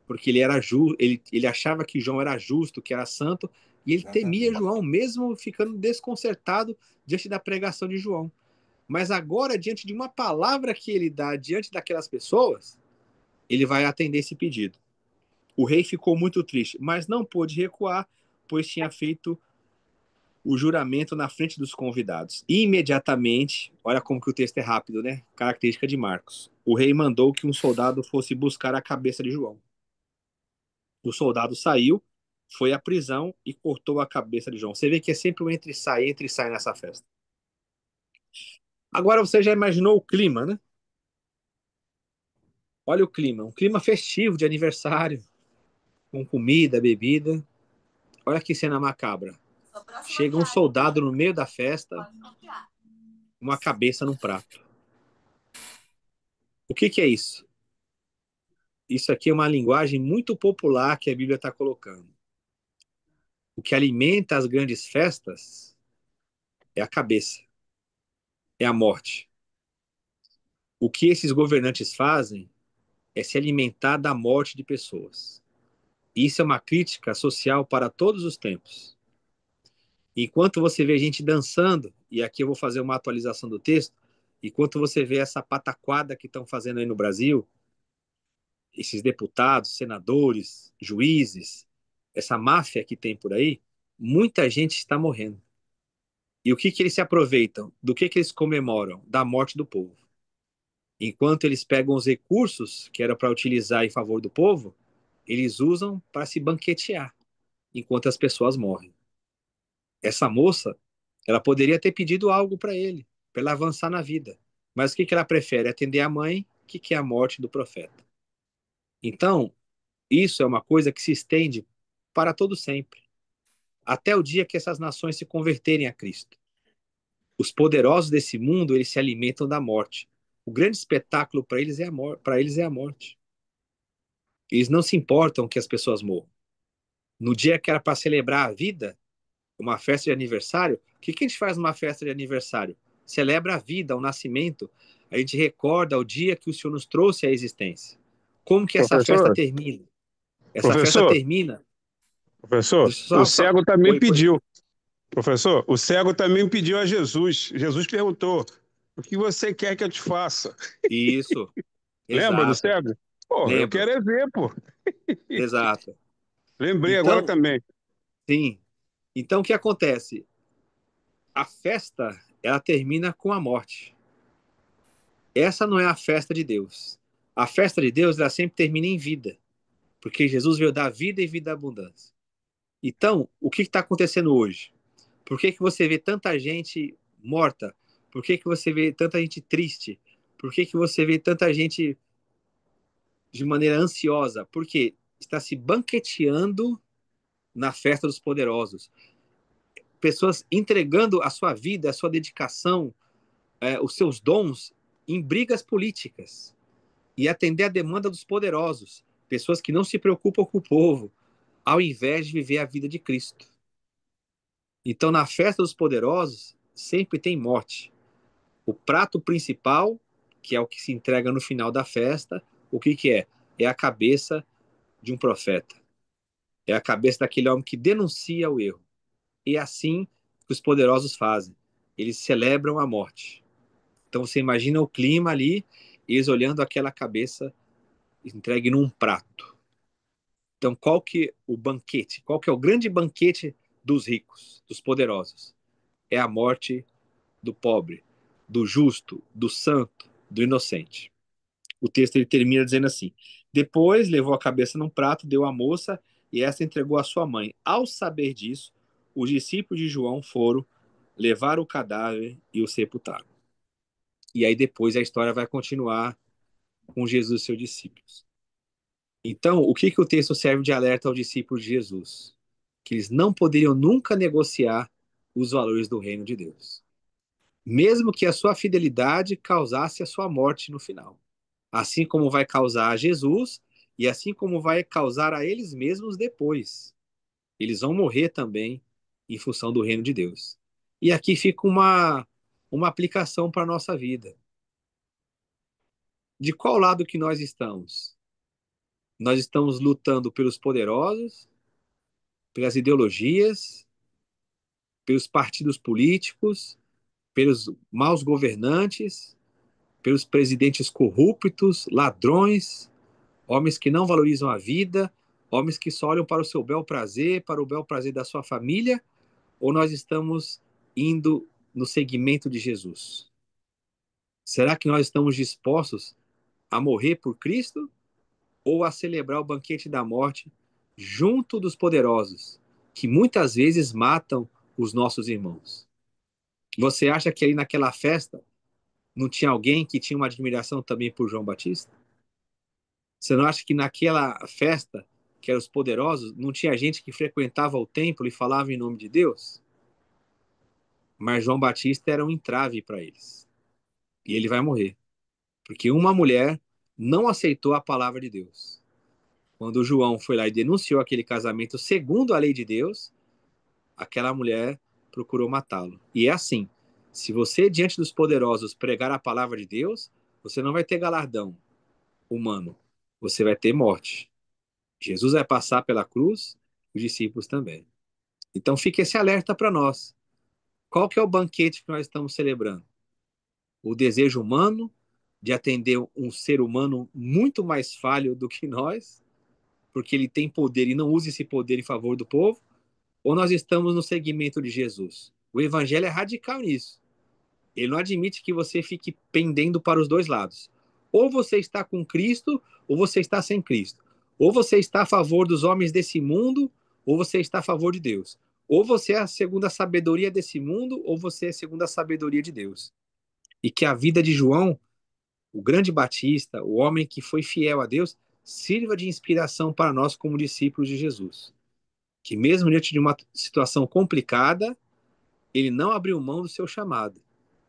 porque ele achava que João era justo, que era santo, e ele temia João, mesmo ficando desconcertado diante da pregação de João. Mas agora, diante de uma palavra que ele dá diante daquelas pessoas, ele vai atender esse pedido. O rei ficou muito triste, mas não pôde recuar, pois tinha feito o juramento na frente dos convidados. E imediatamente, olha como que o texto é rápido, né? Característica de Marcos. O rei mandou que um soldado fosse buscar a cabeça de João. O soldado saiu, foi à prisão e cortou a cabeça de João. Você vê que é sempre um entre e sai nessa festa. Agora você já imaginou o clima, né? Olha o clima, um clima festivo de aniversário, com comida, bebida. Olha que cena macabra. Chega um soldado no meio da festa, uma cabeça num prato. O que é isso? Isso aqui é uma linguagem muito popular que a Bíblia está colocando. O que alimenta as grandes festas é a cabeça, é a morte. O que esses governantes fazem é se alimentar da morte de pessoas. Isso é uma crítica social para todos os tempos. Enquanto você vê gente dançando, e aqui eu vou fazer uma atualização do texto, enquanto você vê essa pataquada que estão fazendo aí no Brasil, esses deputados, senadores, juízes, essa máfia que tem por aí, muita gente está morrendo. E o que eles se aproveitam? Do que eles comemoram? Da morte do povo. Enquanto eles pegam os recursos que era para utilizar em favor do povo, eles usam para se banquetear, enquanto as pessoas morrem. Essa moça, ela poderia ter pedido algo para ele, para ela avançar na vida. Mas o que ela prefere? Atender a mãe, que é a morte do profeta. Então, isso é uma coisa que se estende para todo sempre, até o dia que essas nações se converterem a Cristo. Os poderosos desse mundo, eles se alimentam da morte. O grande espetáculo para eles é a morte. Eles não se importam que as pessoas morram. No dia que era para celebrar a vida, uma festa de aniversário, o que a gente faz numa festa de aniversário? Celebra a vida, o nascimento. A gente recorda o dia que o Senhor nos trouxe à existência. Como que essa festa Professor, termina? Essa festa professor, termina. Professor, Deixa eu o só... cego também Oi, oi. pediu. Professor, o cego também pediu a Jesus. Jesus perguntou: o que você quer que eu te faça? Isso, Lembra do exato. cego? Pô, eu Lembro, quero é ver, pô. exato. Lembrei agora Então, também. sim. Então, o que acontece? A festa, ela termina com a morte. Essa não é a festa de Deus. A festa de Deus, ela sempre termina em vida, porque Jesus veio dar vida e vida abundância. Então, o que está acontecendo hoje? Por que que você vê tanta gente morta? Por que que você vê tanta gente triste? Por que que você vê tanta gente de maneira ansiosa? Porque está se banqueteando na festa dos poderosos. Pessoas entregando a sua vida, a sua dedicação, os seus dons em brigas políticas e atender a demanda dos poderosos. Pessoas que não se preocupam com o povo, ao invés de viver a vida de Cristo. Então, na festa dos poderosos, sempre tem morte. O prato principal, que é o que se entrega no final da festa, o que que é? É a cabeça de um profeta. É a cabeça daquele homem que denuncia o erro. E é assim que os poderosos fazem. Eles celebram a morte. Então você imagina o clima ali, eles olhando aquela cabeça entregue num prato. Então qual que é o banquete? Qual que é o grande banquete dos ricos, dos poderosos? É a morte do pobre, do justo, do santo, do inocente. O texto ele termina dizendo assim: depois levou a cabeça num prato, deu à moça e essa entregou à sua mãe. Ao saber disso, os discípulos de João foram levar o cadáver e o sepultaram. E aí depois a história vai continuar com Jesus e seus discípulos. Então, o que que o texto serve de alerta aos discípulos de Jesus? Que eles não poderiam nunca negociar os valores do reino de Deus, mesmo que a sua fidelidade causasse a sua morte no final. Assim como vai causar a Jesus e assim como vai causar a eles mesmos depois. Eles vão morrer também em função do reino de Deus. E aqui fica uma aplicação para a nossa vida. De qual lado que nós estamos? Nós estamos lutando pelos poderosos, pelas ideologias, pelos partidos políticos, pelos maus governantes, pelos presidentes corruptos, ladrões, homens que não valorizam a vida, homens que só olham para o seu bel prazer, para o bel prazer da sua família, ou nós estamos indo no segmento de Jesus? Será que nós estamos dispostos a morrer por Cristo ou a celebrar o banquete da morte junto dos poderosos, que muitas vezes matam os nossos irmãos? Você acha que aí naquela festa não tinha alguém que tinha uma admiração também por João Batista? Você não acha que naquela festa, que eram os poderosos, não tinha gente que frequentava o templo e falava em nome de Deus? Mas João Batista era um entrave para eles. E ele vai morrer. Porque uma mulher não aceitou a palavra de Deus. Quando João foi lá e denunciou aquele casamento segundo a lei de Deus, aquela mulher procurou matá-lo. E é assim: se você, diante dos poderosos, pregar a palavra de Deus, você não vai ter galardão humano, você vai ter morte. Jesus vai passar pela cruz, os discípulos também. Então fica esse alerta para nós. Qual que é o banquete que nós estamos celebrando? O desejo humano de atender um ser humano muito mais falho do que nós, porque ele tem poder e não usa esse poder em favor do povo? Ou nós estamos no segmento de Jesus? O evangelho é radical nisso. Ele não admite que você fique pendendo para os dois lados. Ou você está com Cristo, ou você está sem Cristo. Ou você está a favor dos homens desse mundo, ou você está a favor de Deus. Ou você é segundo a sabedoria desse mundo, ou você é segundo a sabedoria de Deus. E que a vida de João, o grande batista, o homem que foi fiel a Deus, sirva de inspiração para nós como discípulos de Jesus. Que mesmo diante de uma situação complicada, ele não abriu mão do seu chamado.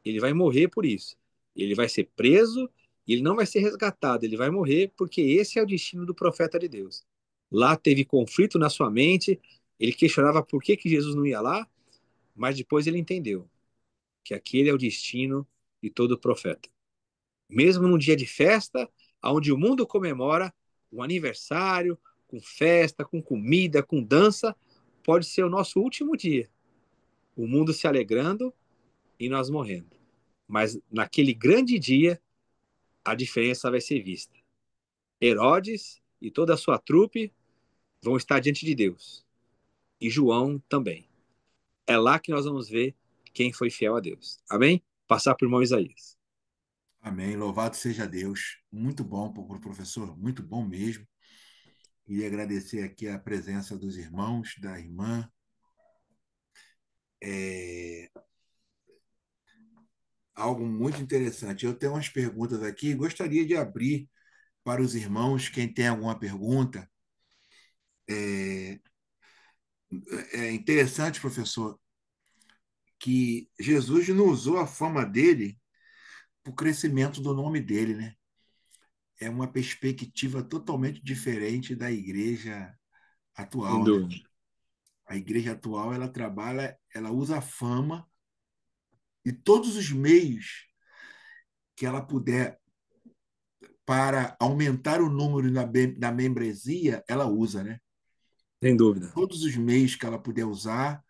Ele vai morrer por isso. Ele vai ser preso e ele não vai ser resgatado. Ele vai morrer porque esse é o destino do profeta de Deus. Lá teve conflito na sua mente, ele questionava por que que Jesus não ia lá, mas depois ele entendeu que aquele é o destino de todo profeta. Mesmo num dia de festa, onde o mundo comemora um aniversário, com festa, com comida, com dança, pode ser o nosso último dia. O mundo se alegrando e nós morrendo. Mas naquele grande dia, a diferença vai ser vista. Herodes e toda a sua trupe vão estar diante de Deus. E João também. É lá que nós vamos ver quem foi fiel a Deus. Amém? Passar por irmão Isaías. Amém. Louvado seja Deus. Muito bom, professor, muito bom mesmo. Queria agradecer aqui a presença dos irmãos, da irmã. Algo muito interessante. Eu tenho umas perguntas aqui, gostaria de abrir para os irmãos, quem tem alguma pergunta. É interessante, professor, que Jesus não usou a fama dele para o crescimento do nome dele, né? É uma perspectiva totalmente diferente da igreja Sem atual, né? dúvida. A igreja atual, ela trabalha, ela usa a fama e todos os meios que ela puder para aumentar o número da membresia, ela usa, né? Sem dúvida. Todos os meios que ela puder usar,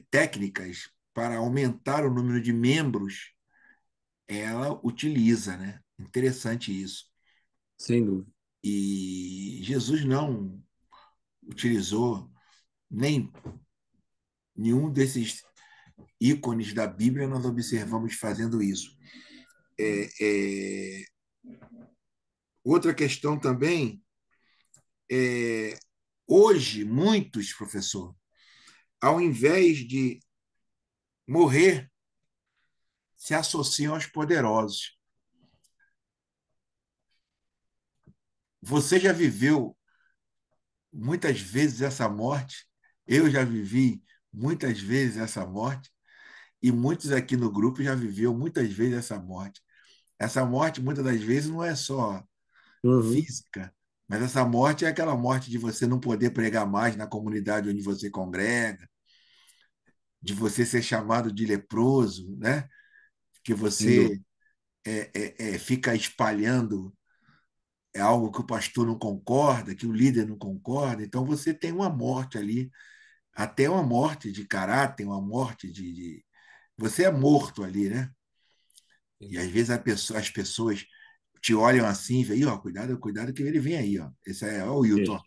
técnicas para aumentar o número de membros, ela utiliza, né? Interessante isso. Sem dúvida. E Jesus não utilizou nem nenhum desses ícones da Bíblia, nós observamos fazendo isso. É, outra questão também, hoje, muitos, professor, ao invés de morrer, se associam aos poderosos. Você já viveu muitas vezes essa morte? Eu já vivi muitas vezes essa morte e muitos aqui no grupo já viveu muitas vezes essa morte. Essa morte, muitas das vezes, não é só Uhum. física, mas essa morte é aquela morte de você não poder pregar mais na comunidade onde você congrega, de você ser chamado de leproso, né? Que Sem dúvida. você fica espalhando algo que o pastor não concorda, que o líder não concorda. Então você tem uma morte ali, até uma morte de caráter, uma morte Você é morto ali, né? Sem E às dúvida. vezes as pessoas te olham assim e veem, ó, cuidado, cuidado que ele vem aí, ó. Esse é ó, o Hilton, ó.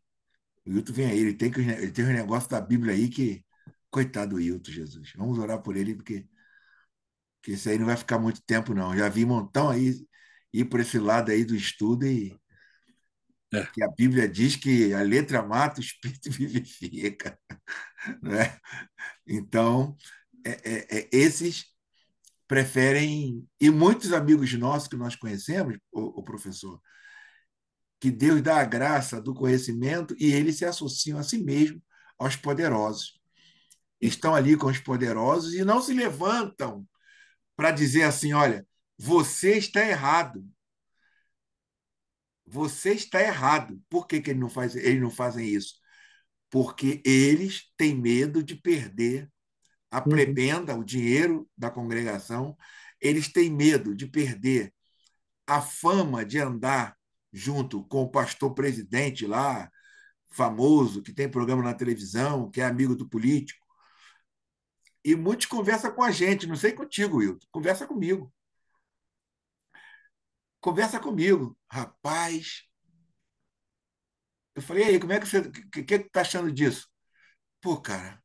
O Hilton vem aí, ele tem um negócio da Bíblia aí que. Coitado do Hilton, Jesus. Vamos orar por ele, porque isso aí não vai ficar muito tempo, não. Já vi um montão aí ir por esse lado aí do estudo e É. que a Bíblia diz que a letra mata, o espírito vivifica, né? Então, esses preferem, e muitos amigos nossos que nós conhecemos, o professor, que Deus dá a graça do conhecimento e eles se associam a si mesmo aos poderosos. Estão ali com os poderosos e não se levantam para dizer assim: olha, você está errado. Você está errado. Por que eles não fazem isso? Porque eles têm medo de perder a Uhum. prebenda, o dinheiro da congregação, eles têm medo de perder a fama de andar junto com o pastor presidente lá, famoso, que tem programa na televisão, que é amigo do político. E muitos conversam com a gente, não sei contigo, Wilton, conversa comigo. Conversa comigo. Rapaz, eu falei, e aí, como é que você. O que tá achando disso? Pô, cara,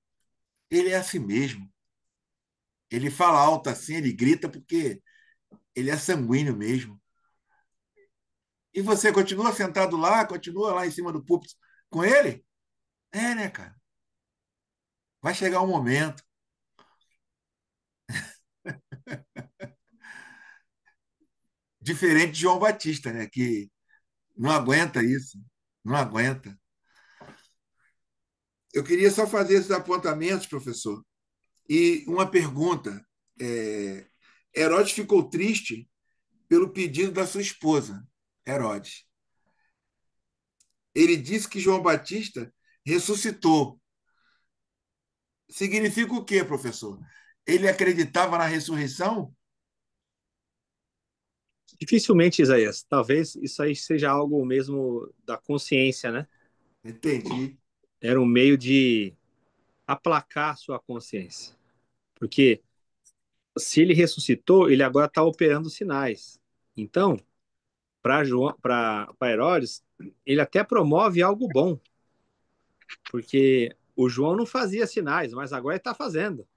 ele é assim mesmo. Ele fala alto assim, ele grita porque ele é sanguíneo mesmo. E você continua sentado lá, continua lá em cima do púlpito com ele? É, né, cara? Vai chegar um momento. Diferente de João Batista, né? Que não aguenta isso. Não aguenta. Eu queria só fazer esses apontamentos, professor. E uma pergunta. É, Herodes ficou triste pelo pedido da sua esposa, Herodes. Ele disse que João Batista ressuscitou. Significa o quê, professor? Ele acreditava na ressurreição? Dificilmente, Isaías. Talvez isso aí seja algo mesmo da consciência, né? Entendi. Era um meio de aplacar a sua consciência. Porque se ele ressuscitou, ele agora está operando sinais. Então, para Herodes, ele até promove algo bom, porque o João não fazia sinais, mas agora ele está fazendo.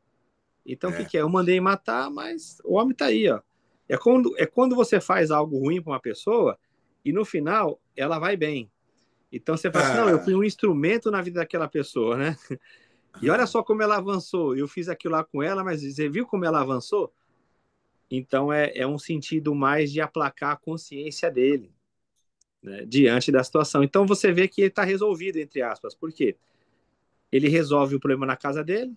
Então, o que, É. que é? Eu mandei matar, mas o homem está aí, ó. É quando você faz algo ruim para uma pessoa e no final ela vai bem. Então você fala assim: não, eu fui Ah, um instrumento na vida daquela pessoa, né? E olha só como ela avançou. Eu fiz aquilo lá com ela, mas você viu como ela avançou? Então é um sentido mais de aplacar a consciência dele, né, diante da situação. Então você vê que ele está resolvido, entre aspas. Por quê? Ele resolve o problema na casa dele,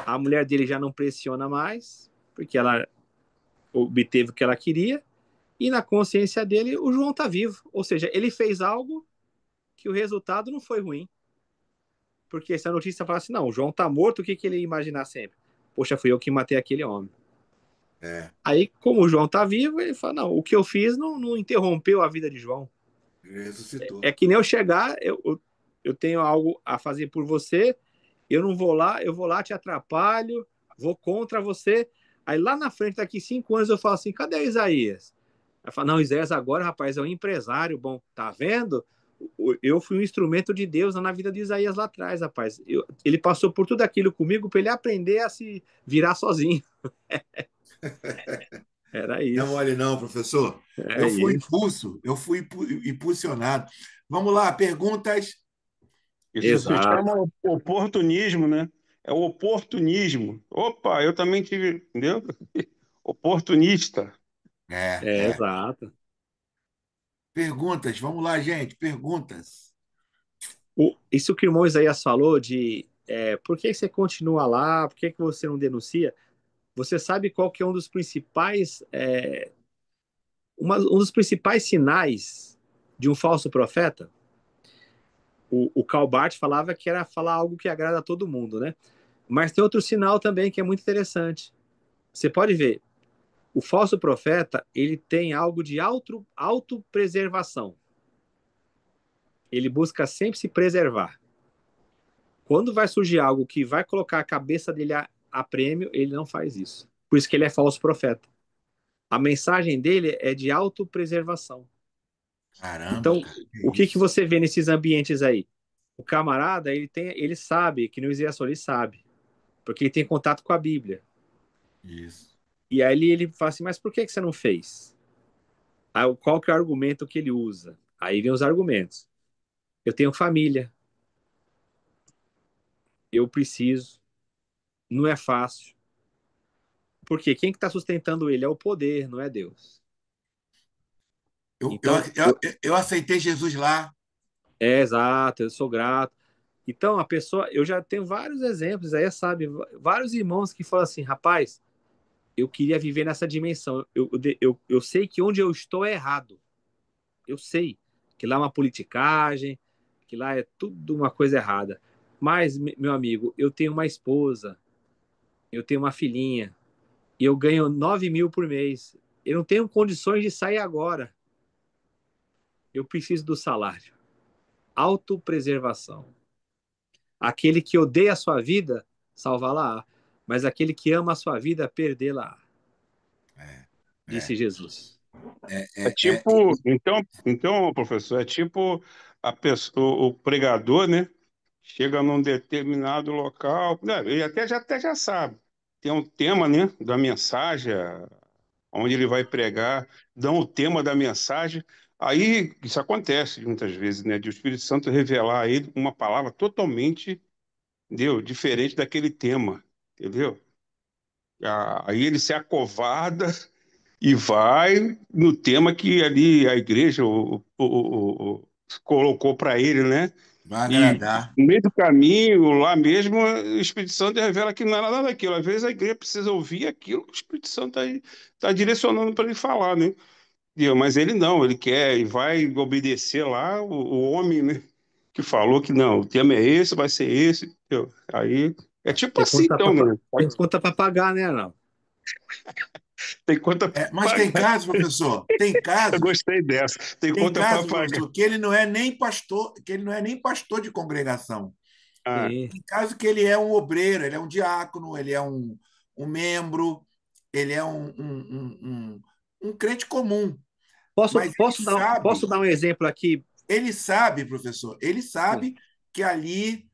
a mulher dele já não pressiona mais, porque ela obteve o que ela queria, e na consciência dele o João está vivo. Ou seja, ele fez algo que o resultado não foi ruim. Porque se a notícia fala assim, não, o João está morto, o que, que ele ia imaginar sempre? Poxa, fui eu que matei aquele homem. é. Aí, como o João está vivo, ele fala, não, o que eu fiz não interrompeu a vida de João. Ele ressuscitou. É que nem eu chegar, eu tenho algo a fazer por você, eu não vou lá, eu vou lá, te atrapalho, vou contra você. Aí lá na frente, daqui 5 anos, eu falo assim, cadê o Isaías? Aí fala, não, Isaías agora, rapaz, é um empresário bom. Tá vendo? Eu fui um instrumento de Deus na vida de Isaías lá atrás, rapaz. Ele passou por tudo aquilo comigo para ele aprender a se virar sozinho. Era Não é isso. mole não, professor. É isso. Eu fui impulsionado. Vamos lá, perguntas. Isso se Exato. chama oportunismo, né? É o oportunismo. Opa, eu também tive, entendeu? Oportunista. É, É, é. exato. Perguntas, vamos lá, gente, perguntas. Isso que o irmão Isaías falou de por que você continua lá, por que você não denuncia? Você sabe qual que é um dos principais sinais de um falso profeta? O Karl Barth falava que era falar algo que agrada a todo mundo, né? Mas tem outro sinal também que é muito interessante. Você pode ver, o falso profeta, ele tem algo de autopreservação. Ele busca sempre se preservar. Quando vai surgir algo que vai colocar a cabeça dele a prêmio, ele não faz isso. Por isso que ele é falso profeta. A mensagem dele é de autopreservação. Caramba, Então, cara, que o que isso? você vê nesses ambientes aí? O camarada, ele sabe, que no Isaías ele sabe, porque ele tem contato com a Bíblia. Isso. E aí ele fala assim, mas por que você não fez? Aí, qual que é o argumento que ele usa? Aí vem os argumentos. Eu tenho família, eu preciso, não é fácil. Porque quem que está sustentando ele é o poder, não é Deus. Eu, eu, Então, eu aceitei Jesus lá. é exato, eu sou grato. Então, a pessoa, eu já tenho vários exemplos aí, sabe? Vários irmãos que falam assim, rapaz, eu queria viver nessa dimensão. Eu sei que onde eu estou é errado. Eu sei que lá é uma politicagem, que lá é tudo uma coisa errada. Mas, meu amigo, eu tenho uma esposa, eu tenho uma filhinha, e eu ganho 9.000 por mês. Eu não tenho condições de sair agora. Eu preciso do salário. Autopreservação. Aquele que odeia a sua vida, salvá-la. Mas aquele que ama a sua vida, perdê-la. É, Disse é, Jesus. É tipo, então, professor, é tipo a pessoa, o pregador, né? Chega num determinado local, né, ele até já sabe. Tem um tema, né, da mensagem, onde ele vai pregar, dão o tema da mensagem. Aí isso acontece muitas vezes, né, de o Espírito Santo revelar a ele uma palavra totalmente, entendeu, diferente daquele tema, entendeu? Aí ele se acovarda e vai no tema que ali a igreja colocou para ele, né? vai E agradar. no meio do caminho, lá mesmo, o Espírito Santo revela que não é nada daquilo. Às vezes a igreja precisa ouvir aquilo que o Espírito Santo está direcionando para ele falar, né? Mas ele não, ele quer e vai obedecer lá o homem, né? Que falou que não, o tema é esse, vai ser esse. Entendeu? Aí é tipo Tem assim, conta então, para né? tem conta para pagar, né, não? Tem conta para Mas tem pagar. casos, professor, Eu gostei dessa. Tem tem conta para casos, pagar. professor, que ele não é nem pastor, que ele não é nem pastor de congregação. Ah, Sim. Tem caso que ele é um obreiro, ele é um diácono, ele é um membro, ele é um crente comum. Mas Posso dar um exemplo aqui? ele sabe, professor, ele Sim. sabe que ali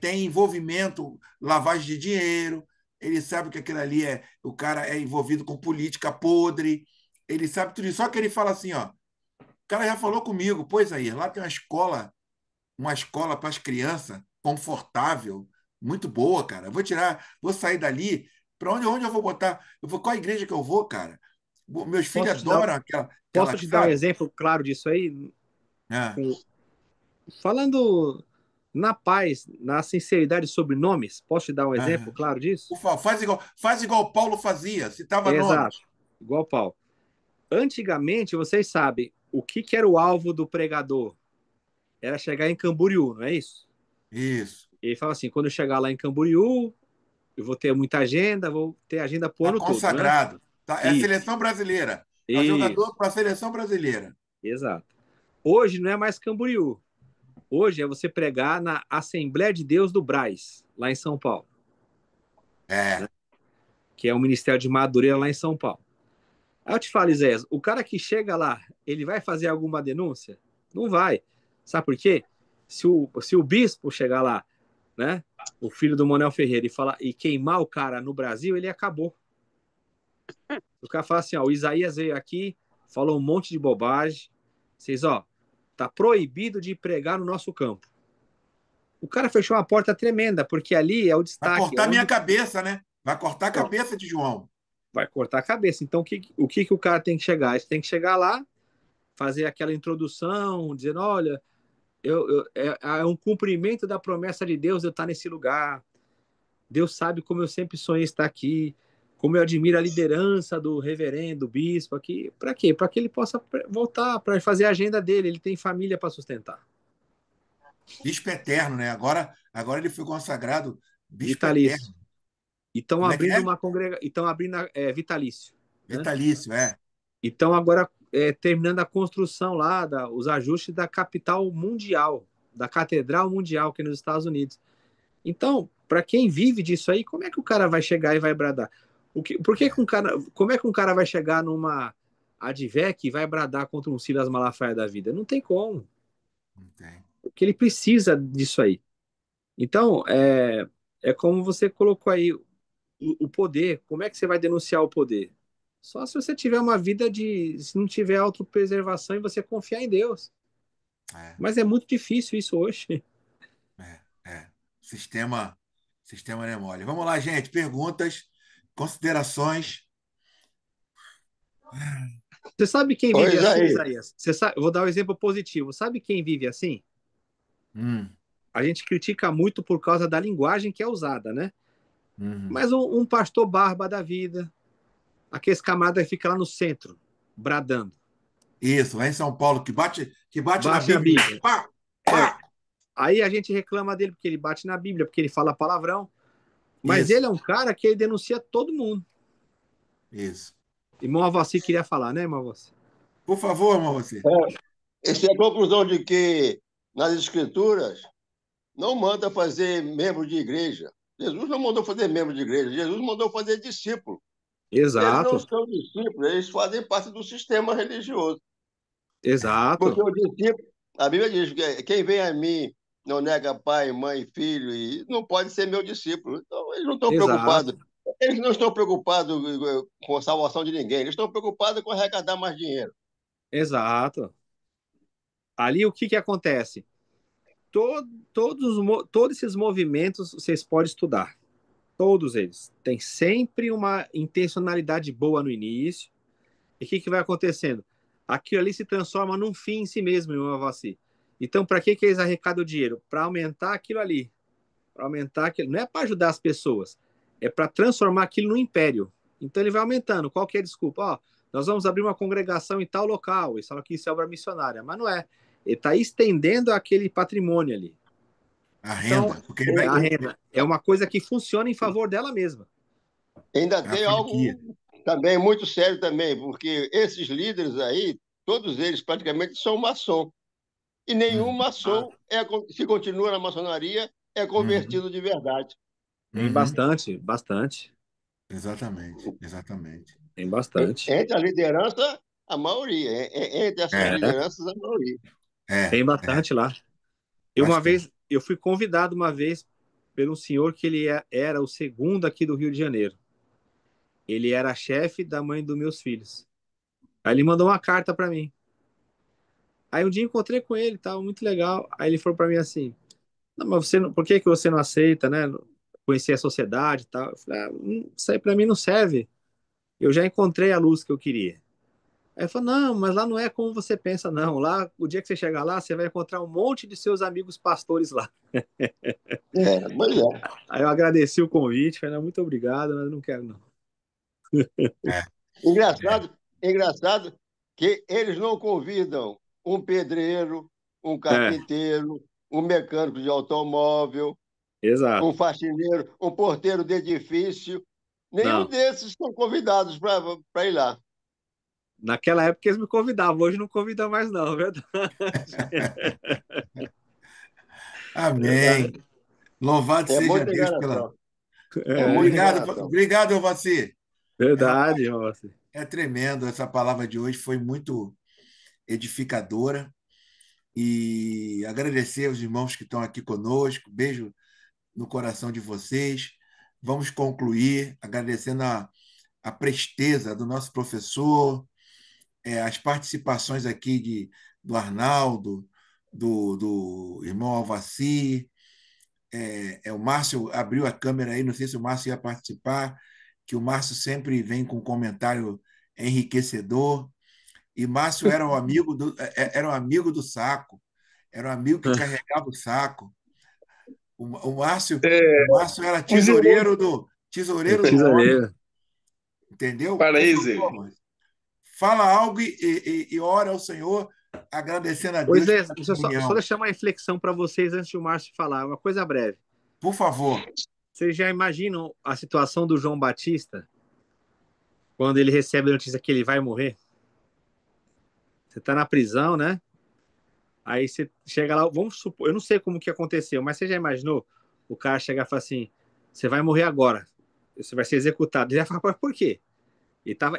tem envolvimento, lavagem de dinheiro, ele sabe que aquilo ali o cara é envolvido com política podre, ele sabe tudo isso. Só que ele fala assim, ó, o cara já falou comigo, pois aí, lá tem uma escola para as crianças confortável, muito boa, cara. Vou sair dali, para onde eu vou botar? Qual a igreja que eu vou, cara? Meus filhos Posso te dar, adoram posso aquela, te dar um sabe? exemplo claro disso aí? É. Falando na paz, na sinceridade sobre nomes, posso te dar um exemplo Aham. claro disso? Por favor, faz igual o Paulo fazia, citava Exato, nomes. igual Paulo. Antigamente, vocês sabem, o que era o alvo do pregador? Era chegar em Camboriú, não é isso? Isso. Ele fala assim: quando eu chegar lá em Camboriú, eu vou ter muita agenda, vou ter agenda pro Está ano todo, né? consagrado. Tá? É a Isso, seleção brasileira. É o jogador isso, para a seleção brasileira. exato. Hoje não é mais Camboriú. Hoje é você pregar na Assembleia de Deus do Brás, lá em São Paulo, né? É. Que é o Ministério de Madureira lá em São Paulo. Aí eu te falo, Isaías, o cara que chega lá, ele vai fazer alguma denúncia? Não vai. Sabe por quê? Se o bispo chegar lá, né, o filho do Manuel Ferreira, e queimar o cara no Brasil, ele acabou. O cara fala assim, ó, o Isaías veio aqui, falou um monte de bobagem, vocês, ó, tá proibido de pregar no nosso campo. O cara fechou uma porta tremenda, porque ali é o Vai destaque, é cortar minha onde cabeça, né? Vai cortar a cabeça de João. vai cortar a cabeça. Então, o que o cara tem que chegar? Ele tem que chegar lá, fazer aquela introdução, dizendo, olha, é um cumprimento da promessa de Deus eu estar nesse lugar. Deus sabe como eu sempre sonhei estar aqui, como eu admiro a liderança do reverendo, do bispo aqui. Para quê? Para que ele possa voltar, para fazer a agenda dele. Ele tem família para sustentar. Bispo eterno, né? Agora ele foi consagrado bispo Vitalício. eterno. E estão Como é que abrindo é? uma congregação, estão abrindo vitalício, né? Vitalício, é. Então agora terminando a construção lá, os ajustes da capital mundial, da catedral mundial que é nos Estados Unidos. Então, para quem vive disso aí, como é que o cara vai chegar e vai bradar? Por que um cara, como é que um cara vai chegar numa Advec e vai bradar contra um Silas Malafaia da vida? Não tem como. Não tem. Porque ele precisa disso aí. Então, é como você colocou aí o poder. Como é que você vai denunciar o poder? Só se você tiver uma vida se não tiver autopreservação e você confiar em Deus. É, Mas é muito difícil isso hoje. é. Sistema não é mole. Vamos lá, gente. Perguntas, considerações. Você sabe quem vive Pois assim, aí. Isaías? Eu vou dar um exemplo positivo. Sabe quem vive assim? Hum, A gente critica muito por causa da linguagem que é usada, né? hum. Mas um pastor barba da vida, aqueles camaradas que fica lá no centro, bradando, Isso, lá em São Paulo, que bate na baixa a Bíblia. Bíblia. Pá, É, pá. aí a gente reclama dele porque ele bate na Bíblia, porque ele fala palavrão. Mas Isso, ele é um cara que ele denuncia todo mundo. isso. Irmão Avassi queria falar, né, irmão Avassi? Por favor, irmão, você. Essa é a conclusão de que nas Escrituras não manda fazer membro de igreja. Jesus não mandou fazer membro de igreja, Jesus mandou fazer discípulo. Eles não Exato, são discípulos, eles fazem parte do sistema religioso. Porque exato, o discípulo, a Bíblia diz que quem vem a mim não nega pai, mãe, filho, e não pode ser meu discípulo. Então, eles não estão preocupados. exato, Eles não estão preocupados com a salvação de ninguém, eles estão preocupados com arrecadar mais dinheiro. exato. Ali o que acontece? Todos esses movimentos vocês podem estudar. Todos eles. Tem sempre uma intencionalidade boa no início. E o que vai acontecendo? Aquilo ali se transforma num fim em si mesmo, meu Avassi. Então, para que eles arrecadam o dinheiro? Para aumentar aquilo ali. Para aumentar aquilo. Não é para ajudar as pessoas. É para transformar aquilo num império. Então, ele vai aumentando. Qual que é a desculpa? Ó, nós vamos abrir uma congregação em tal local. Eles falam que isso é obra missionária. Mas não é. Ele está estendendo aquele patrimônio ali. A Então, renda. Porque ele vai. a renda é uma coisa que funciona em favor dela mesma. Ainda É a tem franquia. algo também muito sério também, porque esses líderes aí, todos eles praticamente são maçom. E nenhum maçom, se continua na maçonaria, é convertido de verdade. Tem bastante, bastante. Exatamente, exatamente. Tem bastante. Entre a liderança, a maioria. Entre essas lideranças, a maioria. Tem bastante lá. Uma vez, eu fui convidado uma vez pelo senhor que ele era o segundo aqui do Rio de Janeiro. Ele era chefe da mãe dos meus filhos. Aí ele mandou uma carta para mim. Aí um dia encontrei com ele, tava muito legal. Aí ele falou para mim assim: "Não, mas você não, por que que você não aceita, né? Conhecer a sociedade e tal?" Eu falei: isso aí para mim não serve. Eu já encontrei a luz que eu queria. Aí ele falou: "Não, mas lá não é como você pensa, não. Lá, o dia que você chegar lá, você vai encontrar um monte de seus amigos pastores lá." Pois é. Aí eu agradeci o convite, falei: "Não, muito obrigado, mas eu não quero, não." Engraçado que eles não convidam um pedreiro, um É, carpinteiro, um mecânico de automóvel, um exato. faxineiro, um porteiro de edifício. Nenhum Não. desses são convidados para ir lá. Naquela época eles me convidavam, hoje não convidam mais, não, é verdade. Amém. Verdade. Louvado É seja muita Deus pela. enganação. É muita É, Obrigado, enganação. obrigado, Elvaci. verdade, moça. É tremendo. Essa palavra de hoje foi muito edificadora. E agradecer aos irmãos que estão aqui conosco. Beijo no coração de vocês. Vamos concluir agradecendo a presteza do nosso professor, as participações aqui do Arnaldo, do irmão Alvaci. O Márcio abriu a câmera aí, não sei se o Márcio ia participar, que o Márcio sempre vem com um comentário enriquecedor. E Márcio era um amigo do saco, era um amigo que carregava o saco. O Márcio, É, o Márcio era os irmãos. tesoureiro do homem, Tesoureiro. entendeu? Por Paraíso. favor, Márcio, fala algo e ora ao Senhor, agradecendo a Pois Deus é, pela deixa eu só comunhão. deixar uma reflexão para vocês antes de o Márcio falar, uma coisa breve. Por favor. Vocês já imaginam a situação do João Batista quando ele recebe a notícia que ele vai morrer? Você está na prisão, né? Aí você chega lá, vamos supor, eu não sei como que aconteceu, mas você já imaginou o cara chegar e falar assim: "Você vai morrer agora, você vai ser executado." Ele ia falar: "Mas por quê?"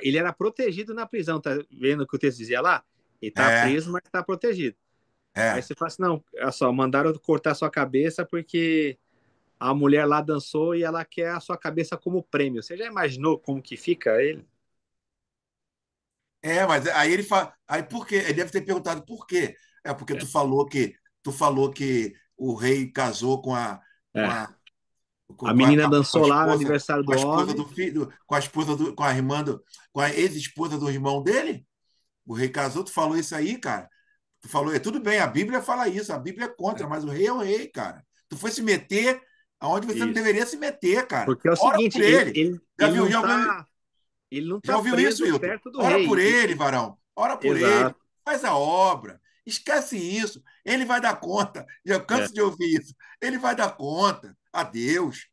Ele era protegido na prisão, tá vendo o que o texto dizia lá? Ele tá É, preso, mas tá protegido. Aí é. você fala assim: "Não, olha só, mandaram cortar sua cabeça porque a mulher lá dançou e ela quer a sua cabeça como prêmio." Você já imaginou como que fica ele? Mas aí ele fala, aí por quê? Ele deve ter perguntado por quê. É porque É. tu falou que o rei casou com É. a, A com a, menina dançou lá no aniversário com do a esposa homem. do filho, com a esposa com a irmã com a ex-esposa do irmão dele. O rei casou, tu falou isso aí, cara. Tu falou, tudo bem, a Bíblia fala isso, a Bíblia é contra, mas o rei é o rei, cara. Tu foi se meter aonde você não Isso. deveria se meter, cara. Porque é o Ora seguinte, por ele. Já ele viu, não já ouviu, tá, ele não já tá ouviu isso, preso Hilton? perto do Ora por rei. ele, varão. Ora por ele. Exato. Faz a obra. Esquece isso. Ele vai dar conta. Já É. canso de ouvir isso. Ele vai dar conta a Deus.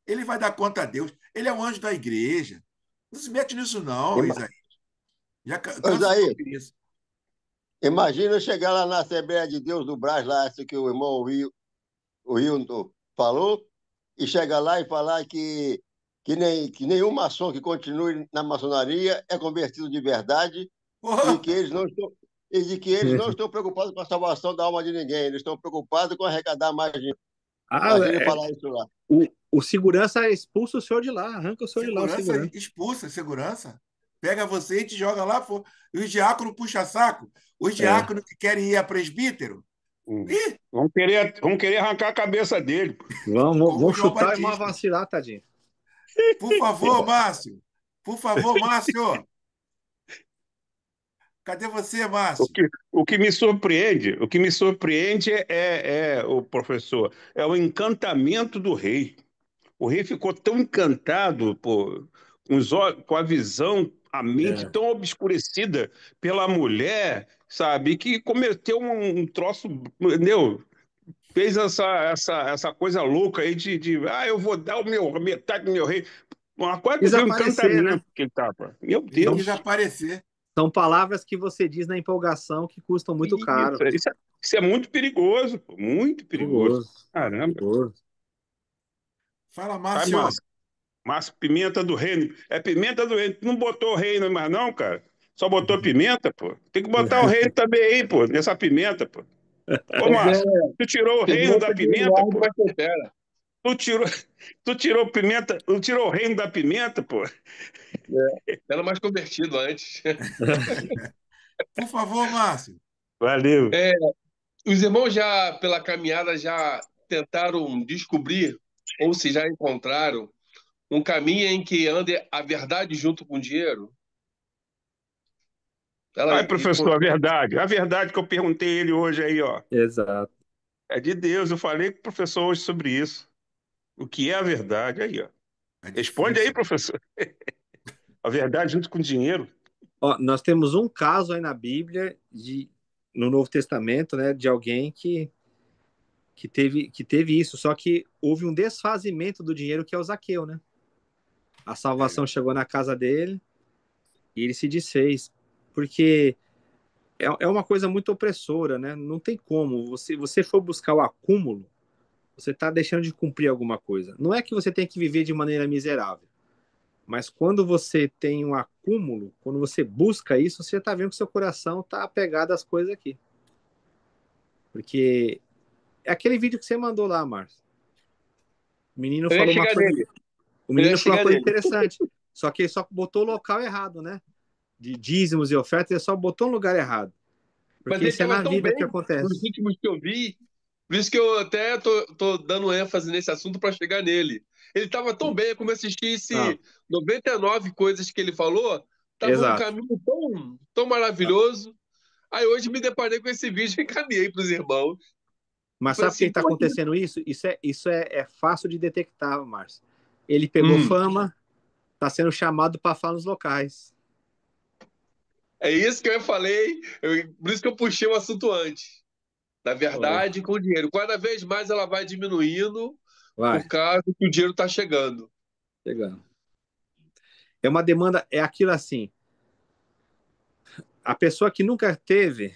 Ele vai dar conta a Deus. Ele é o anjo da igreja. Não se mete nisso, não, Isaías. Já canso de Isaías, ouvir isso. imagina eu chegar lá na Assembleia de Deus do Brás, lá, isso que o irmão o Hilton falou, e chegar lá e falar que nenhum maçom que continue na maçonaria é convertido de verdade e Porra! que eles não estão, e de que eles não estão preocupados com a salvação da alma de ninguém, eles estão preocupados com arrecadar mais dinheiro. Ah, Imagina ele falar isso lá. o segurança expulsa o senhor de lá, arranca o senhor de lá, o Segurança segurança. expulsa, segurança. Pega você e te joga lá. E os diáconos puxa saco. Os É. diáconos que querem ir a presbítero. Ih, Vamos querer arrancar a cabeça dele. como o Vamos João chutar e uma Batista. vacilar, tadinho. Por favor, Márcio. Por favor, Márcio. Cadê você, O Márcio? que, o que me surpreende o professor, é o encantamento do rei. O rei ficou tão encantado com a visão, a mente É. tão obscurecida pela mulher, sabe, que cometeu um troço, entendeu? Fez essa coisa louca aí eu vou dar metade do meu rei. quase que veio um Desaparecer, né? cantamento que ele tava. Meu Ele Deus. quis aparecer. São palavras que você diz na empolgação que custam muito caro. Isso é muito perigoso, pô, muito perigoso. Perigoso. Caramba. Perigoso. Fala, Vai, Márcio. Márcio. Márcio, pimenta do reino. É pimenta do reino. Tu não botou o reino mais, não, cara? Só botou pimenta, pô. Tem que botar o reino também aí, pô, nessa pimenta, pô. Ô, Mas Márcio, tu tirou o reino da pimenta de pimenta, largo, pô. mas tempera. Tu tirou, tu tirou pimenta, tu tirou o reino da pimenta, pô. Era mais convertido antes. Por favor, Márcio. Valeu. Os irmãos já, pela caminhada, já tentaram descobrir, ou se já encontraram, um caminho em que ande a verdade junto com o dinheiro? Ai, professor, a verdade que eu perguntei ele hoje aí, ó. Exato. É de Deus. Eu falei com o professor hoje sobre isso. O que é a verdade? Aí, ó. É Responde aí, difícil. professor. A verdade junto com o dinheiro? Ó, nós temos um caso aí na Bíblia, no Novo Testamento, né, de alguém que teve isso, só que houve um desfazimento do dinheiro, que é o Zaqueu, né? A salvação chegou na casa dele e ele se desfez, porque é uma coisa muito opressora, né? Não tem como. Você for buscar o acúmulo, você está deixando de cumprir alguma coisa. Não é que você tem que viver de maneira miserável, mas quando você tem um acúmulo, quando você busca isso, você está vendo que seu coração está apegado às coisas aqui. Porque é aquele vídeo que você mandou lá, Márcio. O menino Eu ia falou uma chegar coisa, nele. o Eu ia menino falou uma chegar coisa nele. interessante. Só que ele só botou o local errado, né? De dízimos e ofertas, ele só botou no lugar errado. Mas Porque ele isso é estava na tão vida bem que nos acontece. últimos que eu vi, por isso que eu até tô dando ênfase nesse assunto para chegar nele. Ele estava tão bem, como eu assisti Não, esse 99 coisas que ele falou, estava um exato. caminho tão maravilhoso. Aí hoje me deparei com esse vídeo e encaminhei para os irmãos. Eu Mas falei sabe por que assim, está pô, acontecendo isso? É fácil de detectar, Márcio. Ele pegou fama, está sendo chamado para falar nos locais. é isso que eu falei, por isso que eu puxei o assunto antes. Da Foi. verdade com o dinheiro. Cada vez mais ela vai diminuindo Vai, por causa que o dinheiro está chegando. chegando. É uma demanda, é aquilo assim. A pessoa que nunca teve,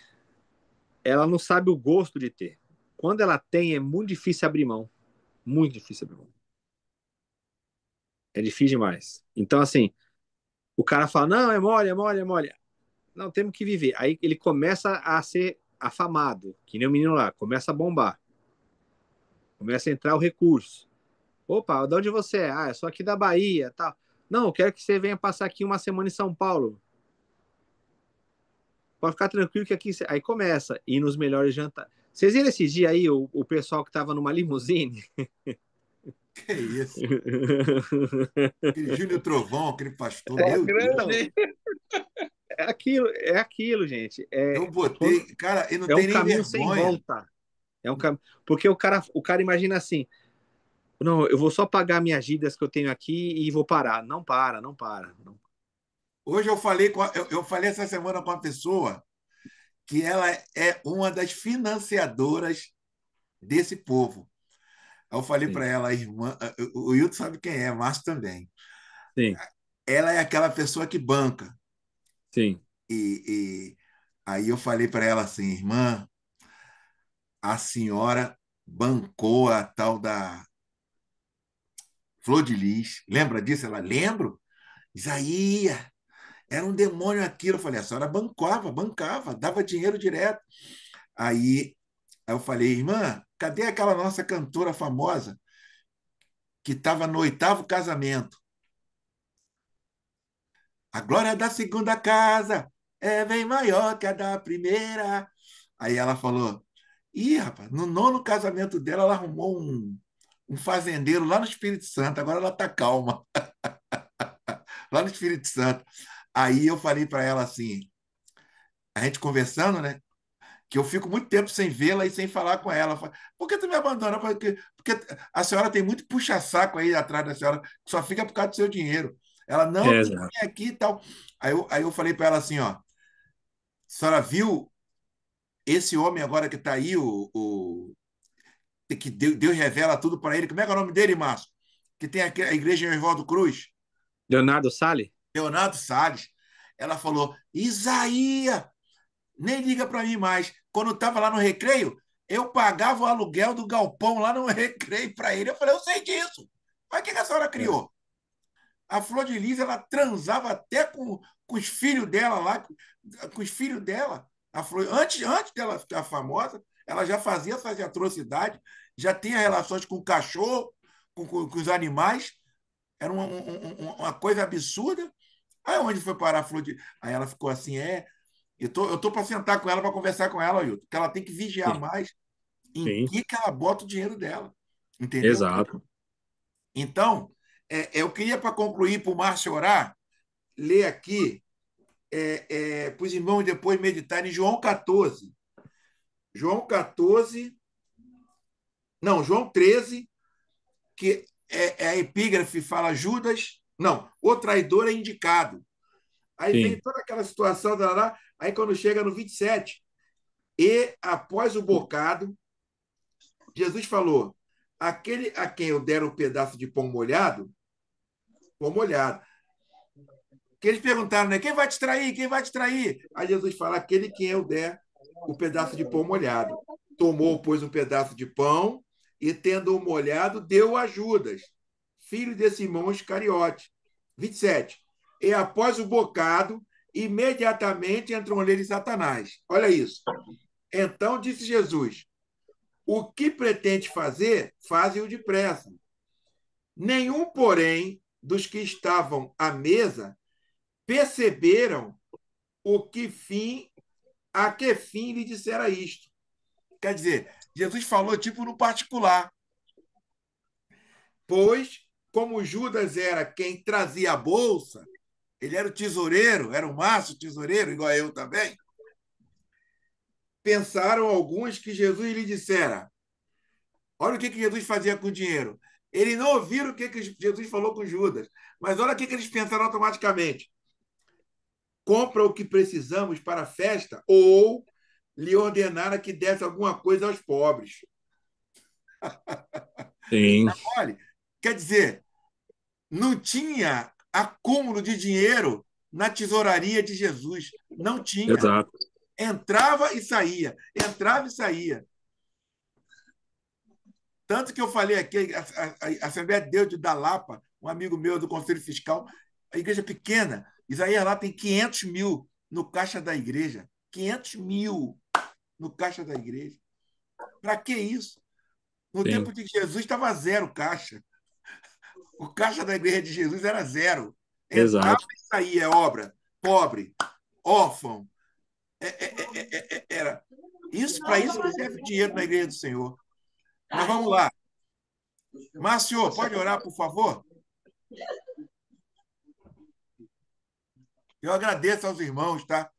ela não sabe o gosto de ter. Quando ela tem, é muito difícil abrir mão. Muito difícil abrir mão. É difícil demais. Então, assim, o cara fala, não, é mole, é mole, é mole. Não, temos que viver. Aí ele começa a ser afamado, que nem o menino lá, começa a bombar. Começa a entrar o recurso. Opa, de onde você é? Ah, eu sou aqui da Bahia, tal. Não, eu quero que você venha passar aqui uma semana em São Paulo. Pode ficar tranquilo que aqui... Aí começa, ir nos melhores jantares. Vocês viram esses dias aí, o pessoal que estava numa limusine? Que isso? Aquele Júnior Trovão, aquele pastor, É meu Deus. grande. É aquilo, gente. Eu botei, cara, ele não É um tem nem caminho sem vergonha. volta. Porque o cara imagina assim, não, eu vou só pagar minhas dívidas que eu tenho aqui e vou parar. Não para, não para. Não. Hoje eu falei essa semana com uma pessoa que ela é uma das financiadoras desse povo. Eu falei Sim, para ela, a irmã, o Hilton sabe quem é, Márcio também. sim, Ela é aquela pessoa que banca. sim. E aí eu falei para ela assim, irmã, a senhora bancou a tal da Flor de Lis. Lembra disso? Ela, lembro. Isaías, era um demônio aquilo. Eu falei, a senhora bancava, dava dinheiro direto. Aí eu falei, irmã, cadê aquela nossa cantora famosa que estava no 8º casamento? A glória da segunda casa é bem maior que a da primeira. Aí ela falou, ih, rapaz, no 9º casamento dela, ela arrumou um fazendeiro lá no Espírito Santo, agora ela está calma, lá no Espírito Santo. Aí eu falei para ela assim, a gente conversando, né? Que eu fico muito tempo sem vê-la e sem falar com ela. Por que tu me abandona? Porque a senhora tem muito puxa-saco aí atrás da senhora, que só fica por causa do seu dinheiro. Ela, não, tem que Exato. vir aqui e tal. Aí eu falei para ela assim, ó, a senhora viu esse homem agora que está aí, que Deus revela tudo para ele. Como é que é o nome dele, Márcio? Que tem a igreja em Oswaldo Cruz. Leonardo Salles? Leonardo Salles. Ela falou: Isaías, nem liga para mim mais. Quando eu estava lá no recreio, eu pagava o aluguel do galpão lá no recreio para ele. Eu falei: eu sei disso. Mas o que a senhora criou? A Flor de Lis, ela transava até com os filhos dela lá, com os filhos dela. A Flor, antes dela ficar famosa, ela já fazia essas atrocidades, já tinha relações com o cachorro, com os animais. Era uma coisa absurda. Aí onde foi parar a Flor de... Aí ela ficou assim, eu tô para sentar com ela, para conversar com ela, Hilton, porque ela tem que vigiar Sim. mais em Sim. que ela bota o dinheiro dela. Entendeu? Exato. Então, eu queria, para concluir, para o Márcio orar, ler aqui para os irmãos depois meditarem em João 14. João 14, não, João 13, que a epígrafe fala Judas, não, o traidor é indicado. Aí Sim. vem toda aquela situação, aí quando chega no 27, e após o bocado, Jesus falou: aquele a quem eu der um pedaço de pão molhado. Que eles perguntaram, né? Quem vai te trair? Quem vai te trair? Aí Jesus fala: aquele quem eu der o pedaço de pão molhado. Tomou, pois, um pedaço de pão e, tendo-o molhado, deu a Judas, filho de Simão Iscariote. 27. E após o bocado, imediatamente entrou nele Satanás. Olha isso. Então disse Jesus: o que pretende fazer, faze-o depressa. Nenhum, porém, dos que estavam à mesa perceberam a que fim lhe dissera isto. Quer dizer, Jesus falou tipo no particular, pois, como Judas era quem trazia a bolsa, ele era o tesoureiro, era o Márcio tesoureiro, igual eu também, pensaram alguns que Jesus lhe dissera. Olha o que Jesus fazia com o dinheiro. Eles não ouviram o que Jesus falou com Judas, mas olha o que eles pensaram automaticamente. Compra o que precisamos para a festa ou lhe ordenara que desse alguma coisa aos pobres. Sim. Olha, quer dizer, não tinha acúmulo de dinheiro na tesouraria de Jesus. Não tinha. Exato. Entrava e saía. Entrava e saía. Tanto que eu falei aqui, a Assembleia de Deus de Dalapa, um amigo meu do Conselho Fiscal, a igreja pequena, Isaías lá tem 500 mil no caixa da igreja. 500 mil no caixa da igreja. Para que isso? No Sim. tempo de Jesus estava zero caixa. O caixa da igreja de Jesus era zero. Entrava Exato. e saía obra, pobre, órfão. Era. Para isso que serve o dinheiro na igreja do Senhor. Mas vamos lá. Márcio, pode orar, por favor? Eu agradeço aos irmãos, tá?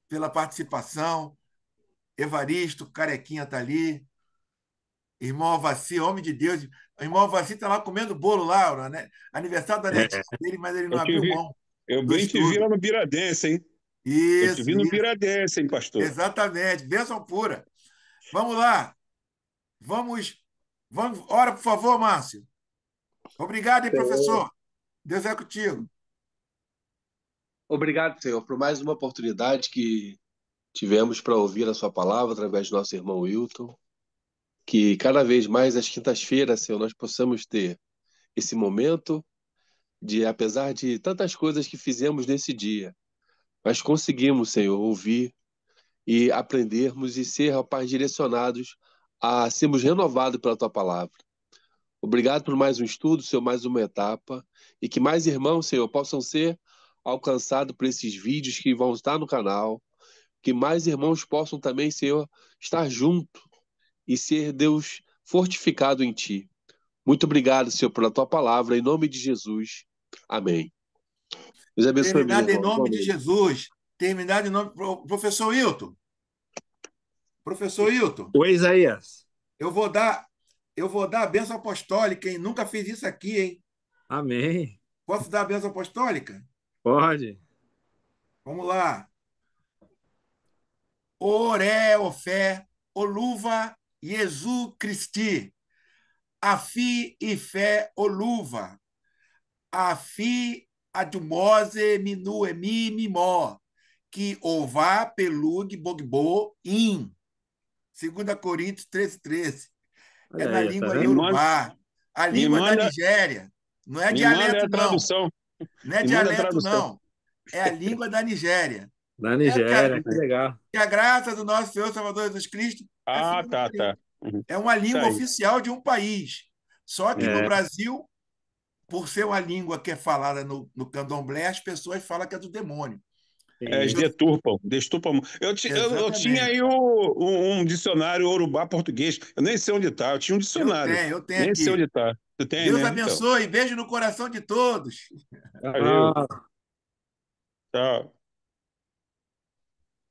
Pela participação. Evaristo, Carequinha está ali. Irmão Alvaci, homem de Deus. O irmão Alvaci está lá comendo bolo, Laura, né? Aniversário da netinha dele, mas ele não Eu te abriu vi, mão eu do bem te vi lá estudo. no Biradense, hein? Eu te Isso, vi no isso. Biradense, hein, pastor? Exatamente. Bênção pura. Vamos lá. Vamos. Ora, por favor, Márcio. Obrigado, hein, professor. Deus é contigo. Obrigado, Senhor, por mais uma oportunidade que tivemos para ouvir a sua palavra através do nosso irmão Wilton. Que cada vez mais às quintas-feiras, Senhor, nós possamos ter esse momento de, apesar de tantas coisas que fizemos nesse dia, mas conseguimos, Senhor, ouvir e aprendermos e ser, rapaz, direcionados a sermos renovados pela tua palavra. Obrigado por mais um estudo, Senhor, mais uma etapa, e que mais irmãos, Senhor, possam ser alcançados por esses vídeos que vão estar no canal, que mais irmãos possam também, Senhor, estar junto e ser, Deus, fortificado em Ti. Muito obrigado, Senhor, pela Tua palavra, em nome de Jesus. Amém. Deus abençoe, meus Terminado em irmãos. nome de Jesus. Terminado em nome. Professor Hilton. Professor Hilton, Oi, Isaías. eu vou dar a bênção apostólica, hein? Nunca fiz isso aqui, hein? Amém. Posso dar a bênção apostólica? Pode. Vamos lá. Oré, ofé, oluva, Jesu Christi. Afi e fé, oluva. Afi Adumose, Minu, Emi, Mimó, que Ová, Pelug, Bogbo, In. 2 Coríntios 13:13. É Olha na aí, tá língua vendo? iorubá, a Me língua da manda, Nigéria. Não é me manda dialeto, a não. tradução. Não é Me manda a dialeto, tradução. não. É a língua da Nigéria. Da É Nigéria, que legal. que a graça do nosso Senhor Salvador Jesus Cristo é Ah, sobre tá, você. tá. Uhum. É uma Isso língua aí. oficial de um país. Só que no É, Brasil, por ser uma língua que é falada no candomblé, as pessoas falam que é do demônio. Eles sim. deturpam. Eu tinha Exatamente. aí um dicionário Urubá-português. Eu nem sei onde está. Eu tinha um dicionário. Eu tenho Nem sei onde aqui. está. Tu tem, Deus né? Então. abençoe. Beijo no coração de todos. Valeu. Ah, Tchau.